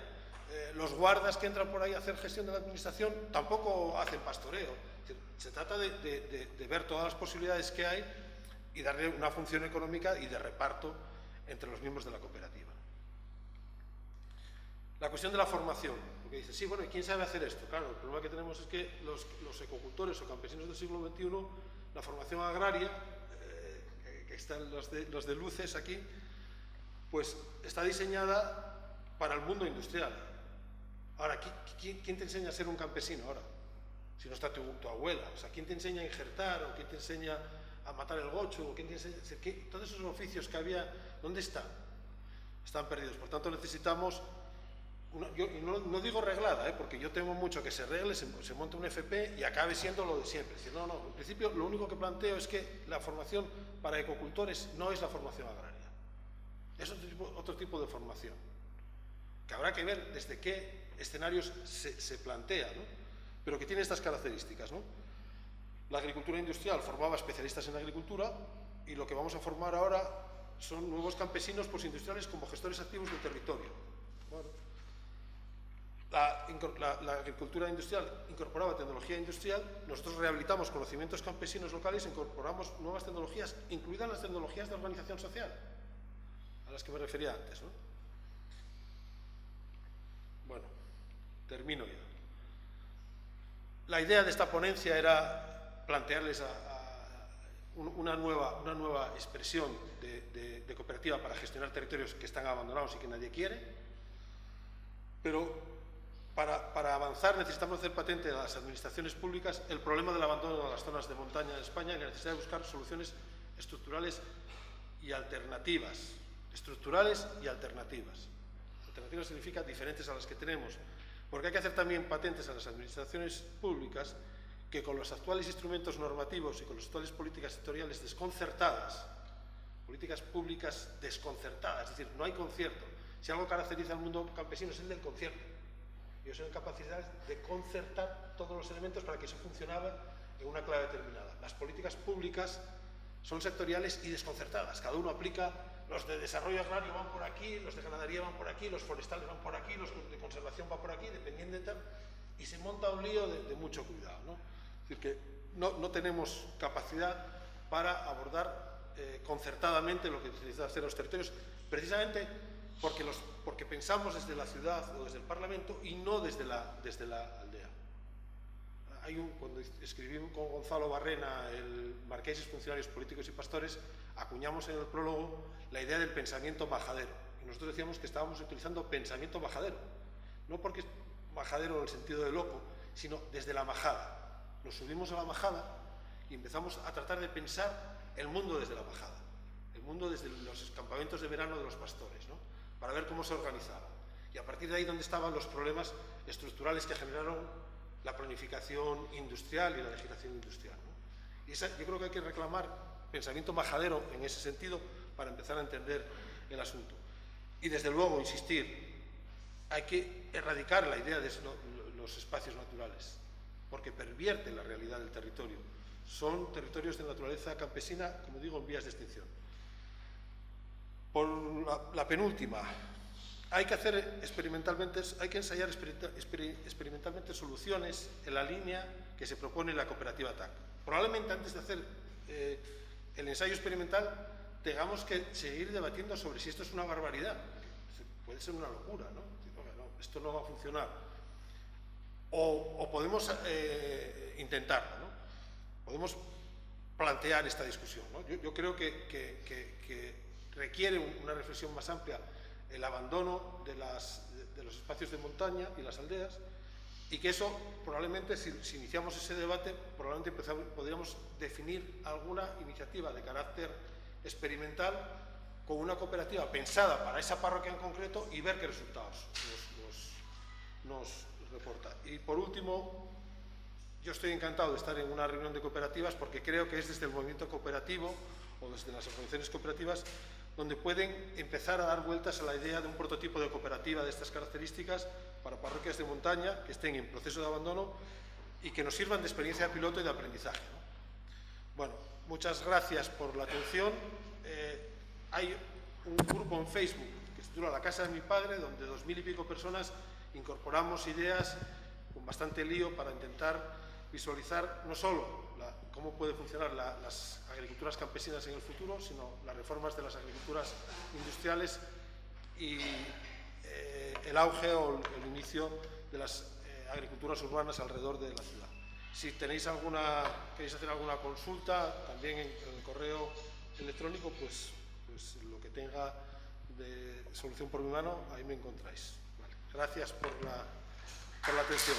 Los guardas que entran por ahí a hacer gestión de la administración tampoco hacen pastoreo. Es decir, se trata de ver todas las posibilidades que hay y darle una función económica y de reparto entre los miembros de la cooperativa. La cuestión de la formación, porque dice, sí, bueno, ¿y quién sabe hacer esto? Claro, el problema que tenemos es que los ecocultores o campesinos del siglo XXI, la formación agraria, que están los de luces aquí, pues está diseñada para el mundo industrial. Ahora, ¿quién te enseña a ser un campesino ahora? Si no está tu abuela. O sea, ¿quién te enseña a injertar? ¿O quién te enseña a matar el gocho? ¿O quién te enseña? Todos esos oficios que había, ¿dónde están? Están perdidos. Por tanto, necesitamos... Yo no digo reglada, porque yo temo mucho que se regle, se monte un FP y acabe siendo lo de siempre. Es decir, no, en principio lo único que planteo es que la formación para ecocultores no es la formación agraria. Es otro tipo de formación, que habrá que ver desde qué escenarios se plantea, ¿no? Pero que tiene estas características, ¿no? La agricultura industrial formaba especialistas en agricultura y lo que vamos a formar ahora son nuevos campesinos postindustriales como gestores activos del territorio. Bueno, la agricultura industrial incorporaba tecnología industrial, nosotros rehabilitamos conocimientos campesinos locales e incorporamos nuevas tecnologías, incluidas las tecnologías de organización social, a las que me refería antes, ¿no? Bueno, termino ya. La idea de esta ponencia era plantearles una nueva expresión de cooperativa para gestionar territorios que están abandonados y que nadie quiere, pero para avanzar necesitamos hacer patente a las administraciones públicas el problema del abandono de las zonas de montaña de España y la necesidad de buscar soluciones estructurales y alternativas. Estructurales y alternativas. Alternativas significa diferentes a las que tenemos, porque hay que hacer también patentes a las administraciones públicas que con los actuales instrumentos normativos y con las actuales políticas sectoriales desconcertadas, políticas públicas desconcertadas, es decir, no hay concierto. Si algo caracteriza al mundo campesino es el del concierto. Ellos son capaces de concertar todos los elementos para que eso funcionara en una clave determinada. Las políticas públicas son sectoriales y desconcertadas. Cada uno aplica, los de desarrollo agrario van por aquí, los de ganadería van por aquí, los forestales van por aquí, los de conservación van por aquí, dependiendo de tal, y se monta un lío de mucho cuidado, ¿no? Es decir, que no tenemos capacidad para abordar concertadamente lo que necesitan hacer los territorios, precisamente porque pensamos desde la ciudad o desde el Parlamento y no desde la aldea. cuando escribimos con Gonzalo Barrena el Marqueses, funcionarios políticos y pastores, acuñamos en el prólogo la idea del pensamiento majadero. Y nosotros decíamos que estábamos utilizando pensamiento majadero, no porque es majadero en el sentido de loco, sino desde la majada. Nos subimos a la majada y empezamos a tratar de pensar el mundo desde la majada, el mundo desde los campamentos de verano de los pastores, ¿no? Para ver cómo se organizaba. Y a partir de ahí donde estaban los problemas estructurales que generaron la planificación industrial y la legislación industrial, ¿no? Y yo creo que hay que reclamar pensamiento majadero en ese sentido para empezar a entender el asunto. Y desde luego, insistir, hay que erradicar la idea de los espacios naturales, porque pervierten la realidad del territorio. Son territorios de naturaleza campesina, como digo, en vías de extinción. Por la penúltima, hay que ensayar experimentalmente soluciones en la línea que se propone la cooperativa TAC. Probablemente antes de hacer el ensayo experimental tengamos que seguir debatiendo sobre si esto es una barbaridad. Puede ser una locura, ¿no? Esto no va a funcionar. O podemos intentarlo, ¿no? Podemos plantear esta discusión, ¿no? Yo creo que requiere una reflexión más amplia el abandono de los espacios de montaña y las aldeas, y que eso probablemente, si iniciamos ese debate, probablemente podríamos definir alguna iniciativa de carácter experimental con una cooperativa pensada para esa parroquia en concreto y ver qué resultados nos reporta. Y por último, yo estoy encantado de estar en una reunión de cooperativas porque creo que es desde el movimiento cooperativo o desde las organizaciones cooperativas donde pueden empezar a dar vueltas a la idea de un prototipo de cooperativa de estas características para parroquias de montaña que estén en proceso de abandono y que nos sirvan de experiencia de piloto y de aprendizaje, ¿no? Bueno, muchas gracias por la atención. Hay un grupo en Facebook que se titula La Casa de mi Padre, donde 2000 y pico personas incorporamos ideas con bastante lío para intentar visualizar no solo cómo puede funcionar las agriculturas campesinas en el futuro, sino las reformas de las agriculturas industriales y el auge o el inicio de las agriculturas urbanas alrededor de la ciudad. Si queréis hacer alguna consulta, también en el correo electrónico, pues lo que tenga de solución por mi mano, ahí me encontráis. Vale. Gracias por la atención.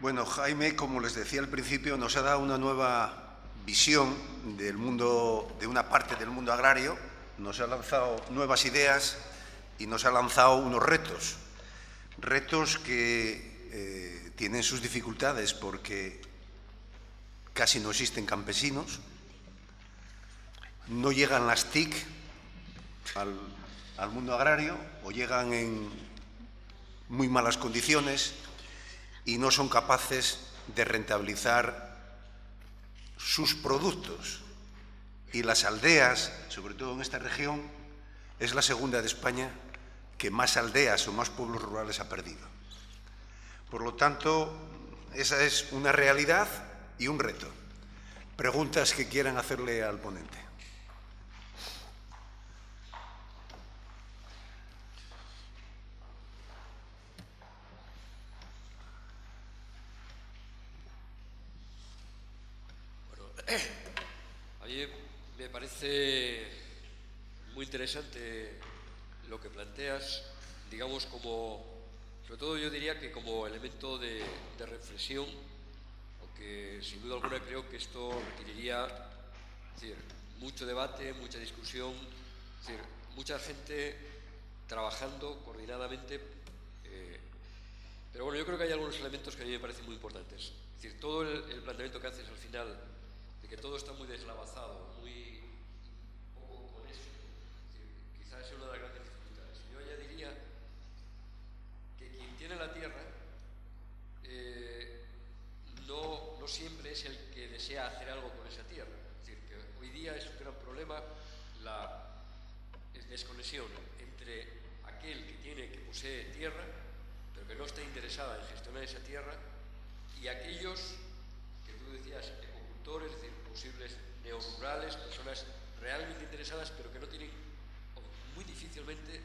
Bueno, Jaime, como les decía al principio, nos ha dado una nueva visión del mundo, de una parte del mundo agrario, nos ha lanzado nuevas ideas y nos ha lanzado unos retos que tienen sus dificultades porque casi no existen campesinos, no llegan las TIC al mundo agrario o llegan en muy malas condiciones y no son capaces de rentabilizar sus productos. Y las aldeas, sobre todo en esta región, es la segunda de España que más aldeas o más pueblos rurales ha perdido. Por lo tanto, esa es una realidad y un reto. Preguntas que quieran hacerle al ponente. A mí me parece muy interesante lo que planteas, digamos, sobre todo yo diría que como elemento de reflexión, aunque sin duda alguna creo que esto requeriría, es decir, mucho debate, mucha discusión, es decir, mucha gente trabajando coordinadamente, pero bueno, yo creo que hay algunos elementos que a mí me parecen muy importantes. Es decir, todo el planteamiento que haces al final, de que todo está muy deslavazado, muy poco con eso, es decir, quizás es una de las grandes dificultades. Yo añadiría que quien tiene la tierra no siempre es el que desea hacer algo con esa tierra. Es decir, que hoy día es un gran problema la desconexión entre aquel que posee tierra, pero que no está interesada en gestionar esa tierra, y aquellos que tú decías, ecocultores, es decir, posibles neorurales, personas realmente interesadas, pero que no tienen, o muy difícilmente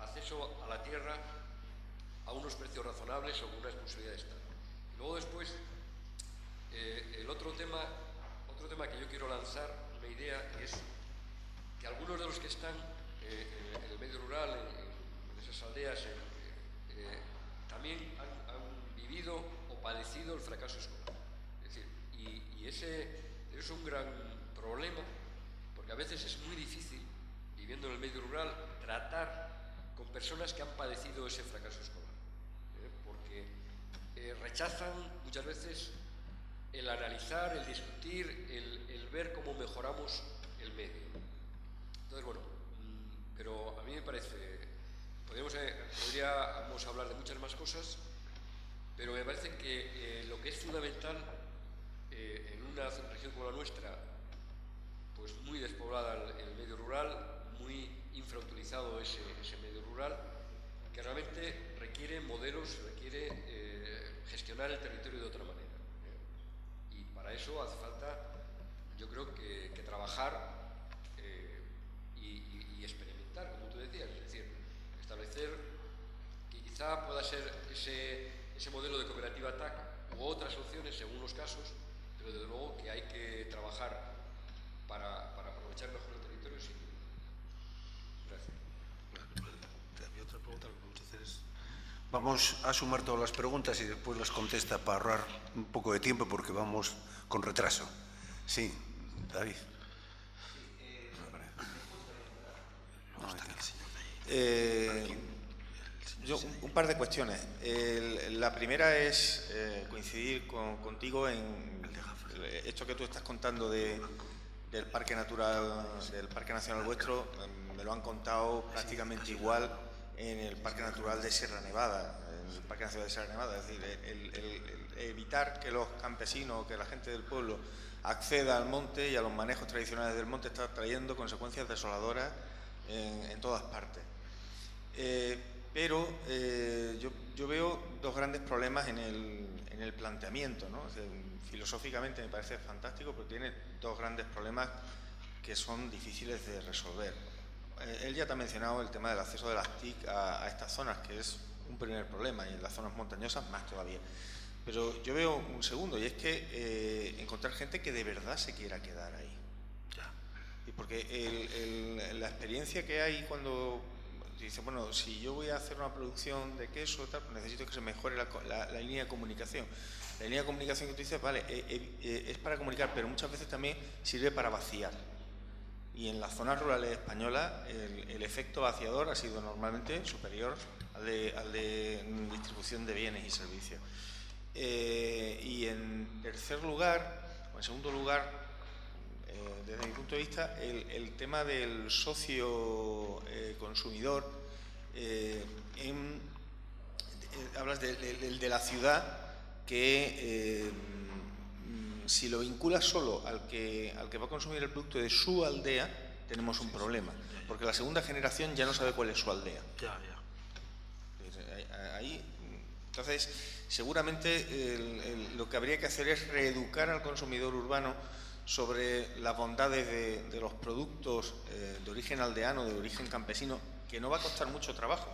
acceso a la tierra a unos precios razonables o con una responsabilidad de Estado. Y luego después, el otro tema que yo quiero lanzar, una idea, es que algunos de los que están en el medio rural, en esas aldeas, también han vivido o padecido el fracaso escolar. Es decir, y ese es un gran problema, porque a veces es muy difícil, viviendo en el medio rural, tratar con personas que han padecido ese fracaso escolar, porque rechazan muchas veces el analizar, el discutir, el ver cómo mejoramos el medio. Entonces, bueno, pero a mí me parece, podríamos hablar de muchas más cosas, pero me parece que lo que es fundamental en una región como la nuestra, pues muy despoblada el medio rural, muy infrautilizado ese medio rural, que realmente requiere modelos, requiere gestionar el territorio de otra manera. Y para eso hace falta, yo creo que trabajar y experimentar, como tú decías, es decir, establecer que quizá pueda ser ese modelo de cooperativa TAC u otras opciones según los casos, pero desde luego que hay que trabajar para aprovechar mejor el territorio sin duda. Gracias. Mi otra pregunta que me gusta hacer es... Vamos a sumar todas las preguntas y después las contesta para ahorrar un poco de tiempo porque vamos con retraso. Sí, David. Yo, un par de cuestiones. La primera es coincidir contigo en esto que tú estás contando del Parque Nacional vuestro. Me lo han contado prácticamente igual en el Parque Natural de Sierra Nevada. En el Parque Nacional de Sierra Nevada, es decir, el evitar que los campesinos, que la gente del pueblo acceda al monte y a los manejos tradicionales del monte está trayendo consecuencias desoladoras en todas partes. Pero yo veo dos grandes problemas en el planteamiento, ¿no? O sea, filosóficamente me parece fantástico, pero tiene dos grandes problemas que son difíciles de resolver. Él ya te ha mencionado el tema del acceso de las TIC a estas zonas, que es un primer problema, y en las zonas montañosas más todavía. Pero yo veo un segundo, y es que encontrar gente que de verdad se quiera quedar ahí. Y porque la experiencia que hay cuando dice, bueno, si yo voy a hacer una producción de queso, tal, pues necesito que se mejore la línea de comunicación. La línea de comunicación que tú dices, vale, es para comunicar, pero muchas veces también sirve para vaciar. Y en las zonas rurales españolas el efecto vaciador ha sido normalmente superior al de distribución de bienes y servicios. Y en tercer lugar, o en segundo lugar, desde mi punto de vista, el tema del socio consumidor, hablas del de la ciudad, que si lo vinculas solo al que va a consumir el producto de su aldea, tenemos un problema, porque la segunda generación ya no sabe cuál es su aldea. Ahí, entonces, seguramente lo que habría que hacer es reeducar al consumidor urbano sobre las bondades de los productos de origen aldeano, de origen campesino, que no va a costar mucho trabajo.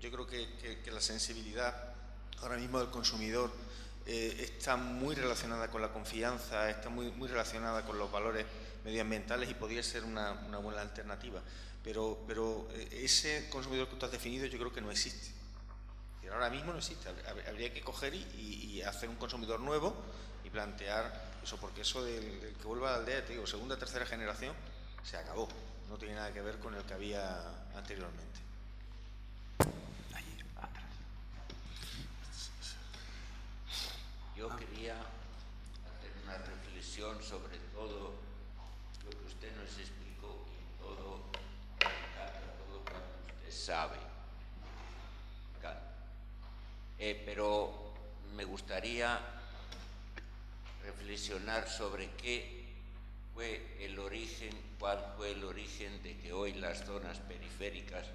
Yo creo que la sensibilidad ahora mismo del consumidor está muy relacionada con la confianza, está muy relacionada con los valores medioambientales y podría ser una buena alternativa. Pero ese consumidor que tú has definido yo creo que no existe. Ahora mismo no existe. Habría que coger y hacer un consumidor nuevo y plantear eso, porque eso del que vuelva a la aldea, te digo, segunda, tercera generación, se acabó. No tiene nada que ver con el que había anteriormente. Yo quería hacer una reflexión sobre todo lo que usted nos explicó y todo cuanto usted sabe. Pero me gustaría reflexionar sobre cuál fue el origen de que hoy las zonas periféricas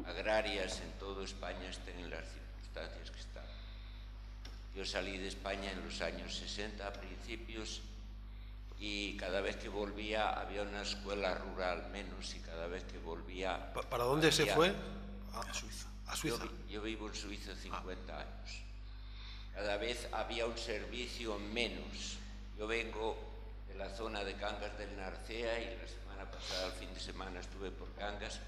agrarias en toda España estén en las circunstancias que están. Yo salí de España en los años 60 a principios, y cada vez que volvía había una escuela rural menos, y cada vez que volvía... ¿Para dónde se fue? A Suiza. A Suiza. Yo vivo en Suiza 50 años. Cada vez había un servicio menos. Yo vengo de la zona de Cangas del Narcea y la semana pasada, el fin de semana, estuve por Cangas,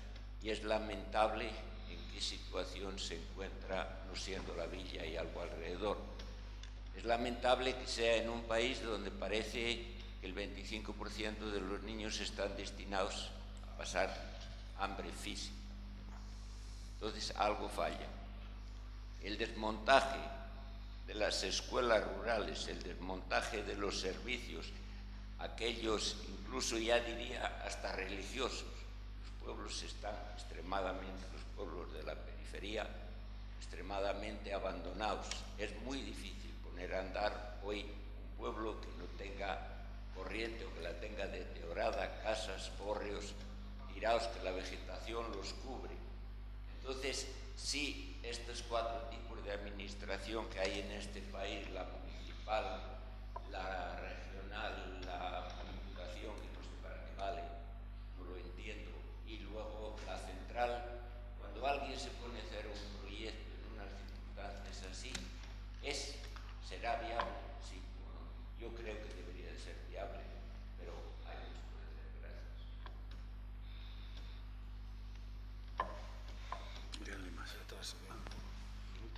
y es lamentable en qué situación se encuentra, no siendo la villa y algo alrededor. Es lamentable que sea en un país donde parece que el 25% de los niños están destinados a pasar hambre física. Entonces algo falla. El desmontaje de las escuelas rurales, el desmontaje de los servicios, aquellos, incluso ya diría hasta religiosos. Los pueblos están extremadamente, los pueblos de la periferia, extremadamente abandonados. Es muy difícil poner a andar hoy un pueblo que no tenga corriente o que la tenga deteriorada, casas, hórreos tirados, que la vegetación los cubre. Entonces, sí, estos 4 tipos de administración que hay en este país, la municipal, la regional, la diputación, que no sé para qué vale, no lo entiendo, y luego la central, cuando alguien se pone a hacer un proyecto en unas circunstancias así, será viable, sí, yo creo que debería de ser viable, pero hay mucho que hacer. Gracias.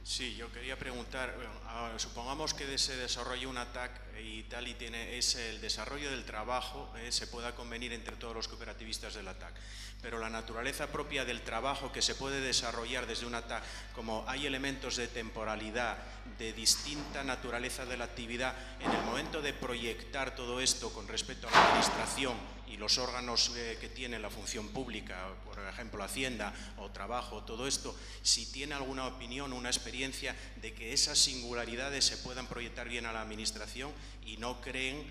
Sí, yo quería preguntar, bueno, supongamos que se desarrolla un ataque y tal, y es el desarrollo del trabajo, se pueda convenir entre todos los cooperativistas del ATAC, pero la naturaleza propia del trabajo que se puede desarrollar desde un ATAC, como hay elementos de temporalidad, de distinta naturaleza de la actividad, en el momento de proyectar todo esto con respecto a la administración y los órganos que tienen la función pública, por ejemplo Hacienda o Trabajo, todo esto, si tiene alguna opinión, una experiencia de que esas singularidades se puedan proyectar bien a la administración y no creen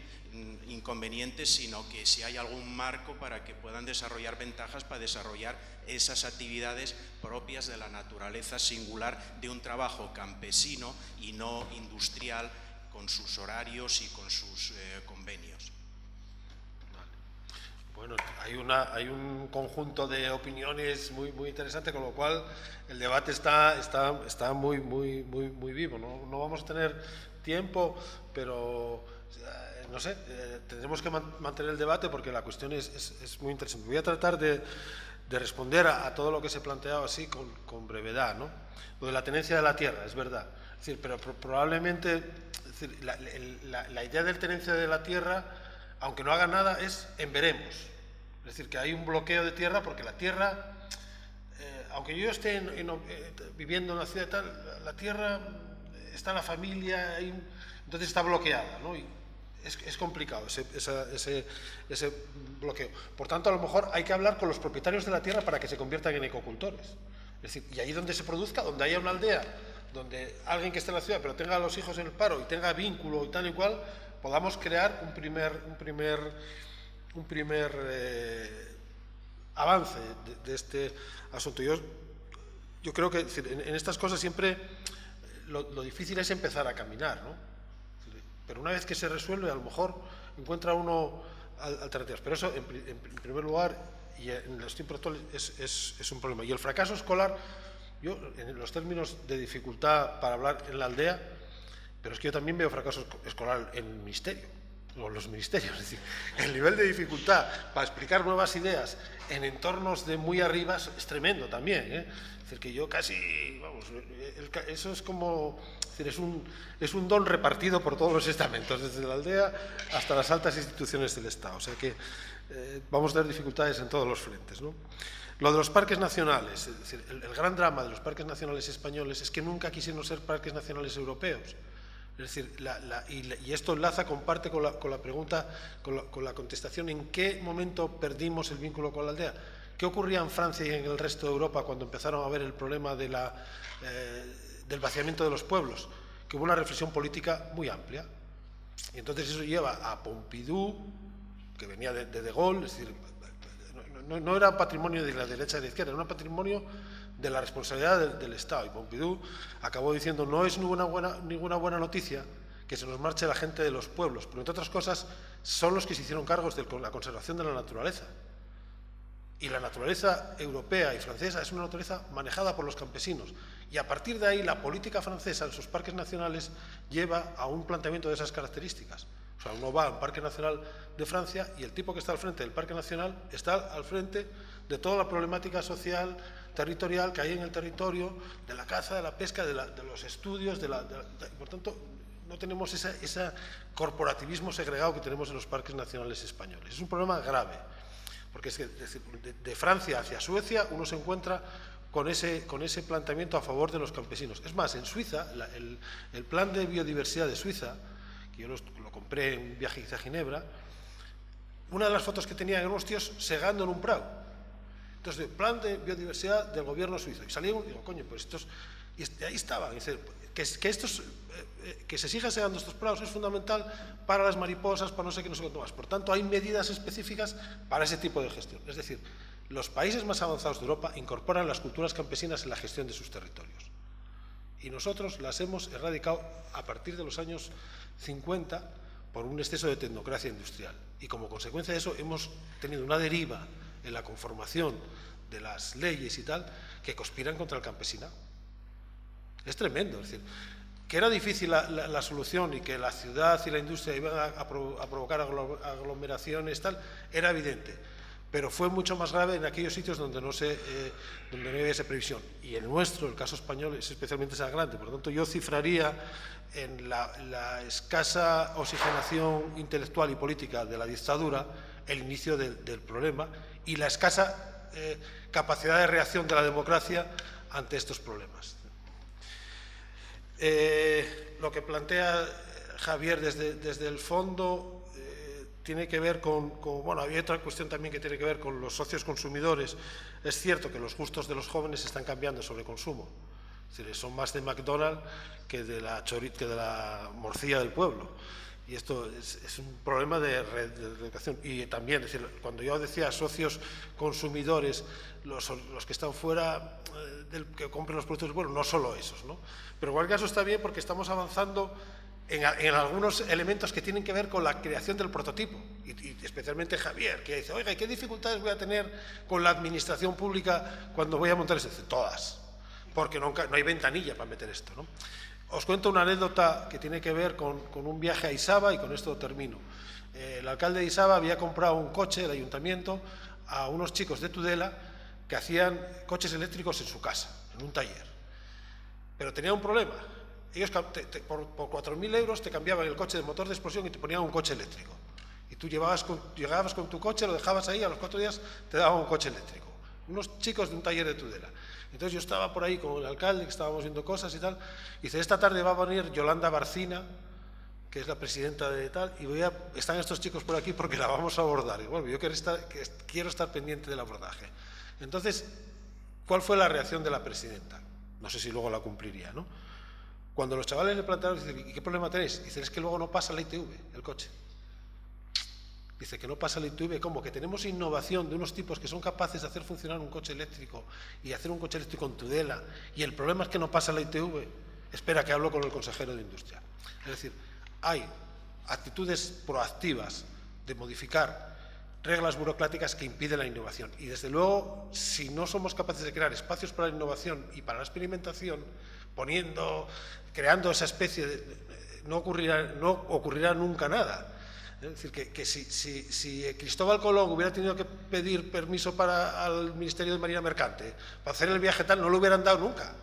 inconvenientes, sino que si hay algún marco para que puedan desarrollar ventajas para desarrollar esas actividades propias de la naturaleza singular de un trabajo campesino y no industrial, con sus horarios y con sus convenios. Bueno, hay un conjunto de opiniones muy interesante, con lo cual el debate está muy vivo. No vamos a tener tiempo, pero no sé, tendremos que mantener el debate porque la cuestión es muy interesante. Voy a tratar de responder a todo lo que se ha planteado así con brevedad, ¿no? Lo de la tenencia de la tierra, es verdad. Es decir, pero probablemente es decir, la idea de tenencia de la tierra, aunque no haga nada, es en veremos. Es decir, que hay un bloqueo de tierra porque la tierra, aunque yo esté viviendo en una ciudad tal, la tierra está en la familia, entonces está bloqueada, ¿no? Y es complicado ese bloqueo. Por tanto, a lo mejor hay que hablar con los propietarios de la tierra para que se conviertan en ecocultores. Es decir, y ahí donde se produzca, donde haya una aldea, donde alguien que esté en la ciudad pero tenga a los hijos en el paro y tenga vínculo y tal y cual, podamos crear un primer avance de este asunto. Yo creo que en estas cosas siempre lo difícil es empezar a caminar, ¿no? Pero una vez que se resuelve, a lo mejor encuentra uno alternativas. Pero eso, en primer lugar, y en los tiempos actuales, es un problema. Y el fracaso escolar, yo, en los términos de dificultad para hablar en la aldea, pero es que yo también veo fracaso escolar en el ministerio, o en los ministerios. Es decir, el nivel de dificultad para explicar nuevas ideas en entornos de muy arriba es tremendo también, ¿eh? Es decir, que yo casi, vamos, eso es como, es decir, es un don repartido por todos los estamentos, desde la aldea hasta las altas instituciones del Estado. O sea que vamos a tener dificultades en todos los frentes, ¿no? Lo de los parques nacionales, es decir, el gran drama de los parques nacionales españoles es que nunca quisieron ser parques nacionales europeos. Es decir, y esto enlaza, comparte con la pregunta, con la contestación, ¿en qué momento perdimos el vínculo con la aldea? ¿Qué ocurría en Francia y en el resto de Europa cuando empezaron a ver el problema del vaciamiento de los pueblos? Que hubo una reflexión política muy amplia. Y entonces eso lleva a Pompidou, que venía de Gaulle, es decir, no era patrimonio de la derecha y de la izquierda, era un patrimonio de la responsabilidad del Estado. Y Pompidou acabó diciendo, no es ninguna buena noticia que se nos marche la gente de los pueblos, pero entre otras cosas son los que se hicieron cargos de la conservación de la naturaleza. Y la naturaleza europea y francesa es una naturaleza manejada por los campesinos. Y a partir de ahí, la política francesa en sus parques nacionales lleva a un planteamiento de esas características. O sea, uno va al Parque Nacional de Francia y el tipo que está al frente del Parque Nacional está al frente de toda la problemática social, territorial que hay en el territorio, de la caza, de la pesca, de los estudios, por tanto, no tenemos ese corporativismo segregado que tenemos en los parques nacionales españoles. Es un problema grave. Porque es que de Francia hacia Suecia uno se encuentra con ese planteamiento a favor de los campesinos. Es más, en Suiza, el plan de biodiversidad de Suiza, que yo lo compré en un viaje a Ginebra, una de las fotos que tenía eran unos tíos segando en un prado. Entonces, el plan de biodiversidad del gobierno suizo. Y salía uno y digo, coño, pues estos... Y ahí estaban. Dice, que se sigan segando estos prados es fundamental para las mariposas, para no sé qué, no sé cuánto más. Por tanto, hay medidas específicas para ese tipo de gestión. Es decir, los países más avanzados de Europa incorporan las culturas campesinas en la gestión de sus territorios. Y nosotros las hemos erradicado a partir de los años 50 por un exceso de tecnocracia industrial. Y como consecuencia de eso hemos tenido una deriva en la conformación de las leyes y tal que conspiran contra el campesinado. Es tremendo, es decir, que era difícil la solución y que la ciudad y la industria iban a provocar aglomeraciones, tal, era evidente, pero fue mucho más grave en aquellos sitios donde no había esa previsión. Y el nuestro, el caso español, es especialmente sangrante. Por lo tanto, yo cifraría en la escasa oxigenación intelectual y política de la dictadura el inicio del problema y la escasa capacidad de reacción de la democracia ante estos problemas. Lo que plantea Javier desde el fondo tiene que ver bueno, había otra cuestión también que tiene que ver con los socios consumidores. Es cierto que los gustos de los jóvenes están cambiando sobre consumo. Es decir, son más de McDonald's que de la morcilla del pueblo. Y esto es un problema de educación. Y también, es decir, cuando yo decía socios consumidores, los que están fuera que compren los productos del pueblo, no solo esos, ¿no? Pero en cualquier caso está bien porque estamos avanzando en algunos elementos que tienen que ver con la creación del prototipo. Y especialmente Javier, que dice, oiga, ¿qué dificultades voy a tener con la administración pública cuando voy a montar eso? Dice, todas, porque no hay ventanilla para meter esto, ¿no? Os cuento una anécdota que tiene que ver con un viaje a Isaba y con esto termino. El alcalde de Isaba había comprado un coche, el ayuntamiento, a unos chicos de Tudela que hacían coches eléctricos en su casa, en un taller. Pero tenía un problema. Ellos por 4.000 euros te cambiaban el coche de motor de explosión y te ponían un coche eléctrico. Y tú llegabas con tu coche, lo dejabas ahí, a los 4 días te daban un coche eléctrico. Unos chicos de un taller de Tudela. Entonces yo estaba por ahí con el alcalde, que estábamos viendo cosas y tal, y dice, esta tarde va a venir Yolanda Barcina, que es la presidenta de tal, y están estos chicos por aquí porque la vamos a abordar. Y bueno, yo quiero estar pendiente del abordaje. Entonces, ¿cuál fue la reacción de la presidenta? No sé si luego la cumpliría, ¿no? Cuando los chavales le plantearon, dice, ¿y qué problema tenéis? Dice, es que luego no pasa la ITV, el coche. Dice que no pasa la ITV, ¿cómo? Que tenemos innovación de unos tipos que son capaces de hacer funcionar un coche eléctrico y hacer un coche eléctrico en Tudela, y el problema es que no pasa la ITV. Espera que hablo con el consejero de Industria. Es decir, hay actitudes proactivas de modificar reglas burocráticas que impiden la innovación. Y desde luego, si no somos capaces de crear espacios para la innovación y para la experimentación, creando esa especie de... no ocurrirá nunca nada. Es decir, que si Cristóbal Colón hubiera tenido que pedir permiso al Ministerio de Marina Mercante para hacer el viaje tal, no lo hubieran dado nunca,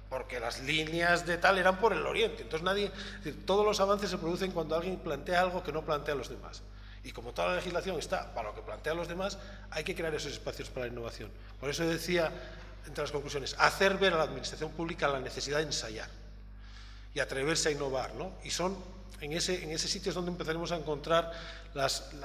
porque las líneas de tal eran por el oriente. Entonces es decir, todos los avances se producen cuando alguien plantea algo que no plantean los demás. Y como toda la legislación está para lo que plantean los demás, hay que crear esos espacios para la innovación. Por eso decía, entre las conclusiones, hacer ver a la administración pública la necesidad de ensayar y atreverse a innovar, ¿no? Y son en ese sitio es donde empezaremos a encontrar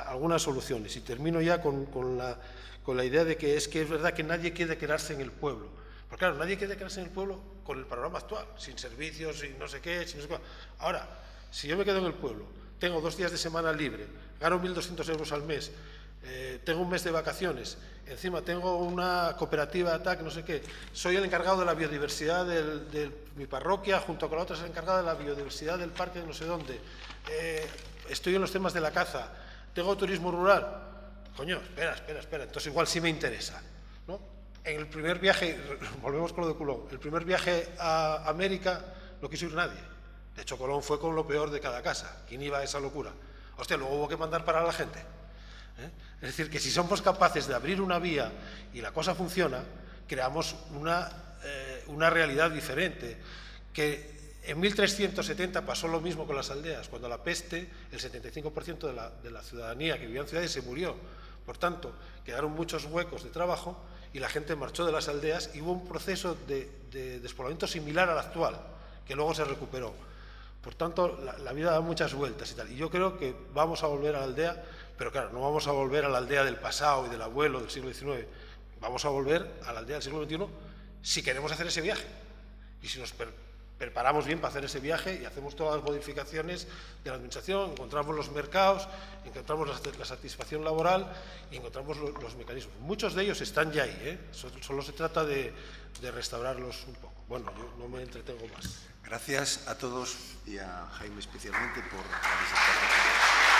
algunas soluciones. Y termino ya con la idea de que es verdad que nadie quiere quedarse en el pueblo. Porque claro, nadie quiere quedarse en el pueblo con el panorama actual, sin servicios, sin no sé qué, sin no sé qué. Ahora, si yo me quedo en el pueblo, tengo 2 días de semana libre, gano 1.200 euros al mes, tengo un mes de vacaciones, encima tengo una cooperativa, no sé qué, soy el encargado de la biodiversidad de mi parroquia, junto con la otra es el encargado de la biodiversidad del parque de no sé dónde, estoy en los temas de la caza, tengo turismo rural. Coño, espera, entonces igual sí me interesa, ¿no? En el primer viaje, volvemos con lo de Colón, el primer viaje a América no quiso ir nadie. De hecho, Colón fue con lo peor de cada casa. ¿Quién iba a esa locura? Hostia, luego hubo que mandar parar a la gente. Es decir, que si somos capaces de abrir una vía y la cosa funciona, creamos una realidad diferente. Que en 1370 pasó lo mismo con las aldeas. Cuando la peste, el 75% de la ciudadanía que vivía en ciudades se murió. Por tanto, quedaron muchos huecos de trabajo y la gente marchó de las aldeas y hubo un proceso de despoblamiento similar al actual, que luego se recuperó. Por tanto, la vida da muchas vueltas y tal. Y yo creo que vamos a volver a la aldea, pero claro, no vamos a volver a la aldea del pasado y del abuelo del siglo XIX. Vamos a volver a la aldea del siglo XXI si queremos hacer ese viaje. Y si nos preparamos bien para hacer ese viaje y hacemos todas las modificaciones de la administración, encontramos los mercados, encontramos la satisfacción laboral y encontramos los mecanismos. Muchos de ellos están ya ahí, solo se trata de restaurarlos un poco. Bueno, yo no me entretengo más. Gracias a todos y a Jaime especialmente por la visita.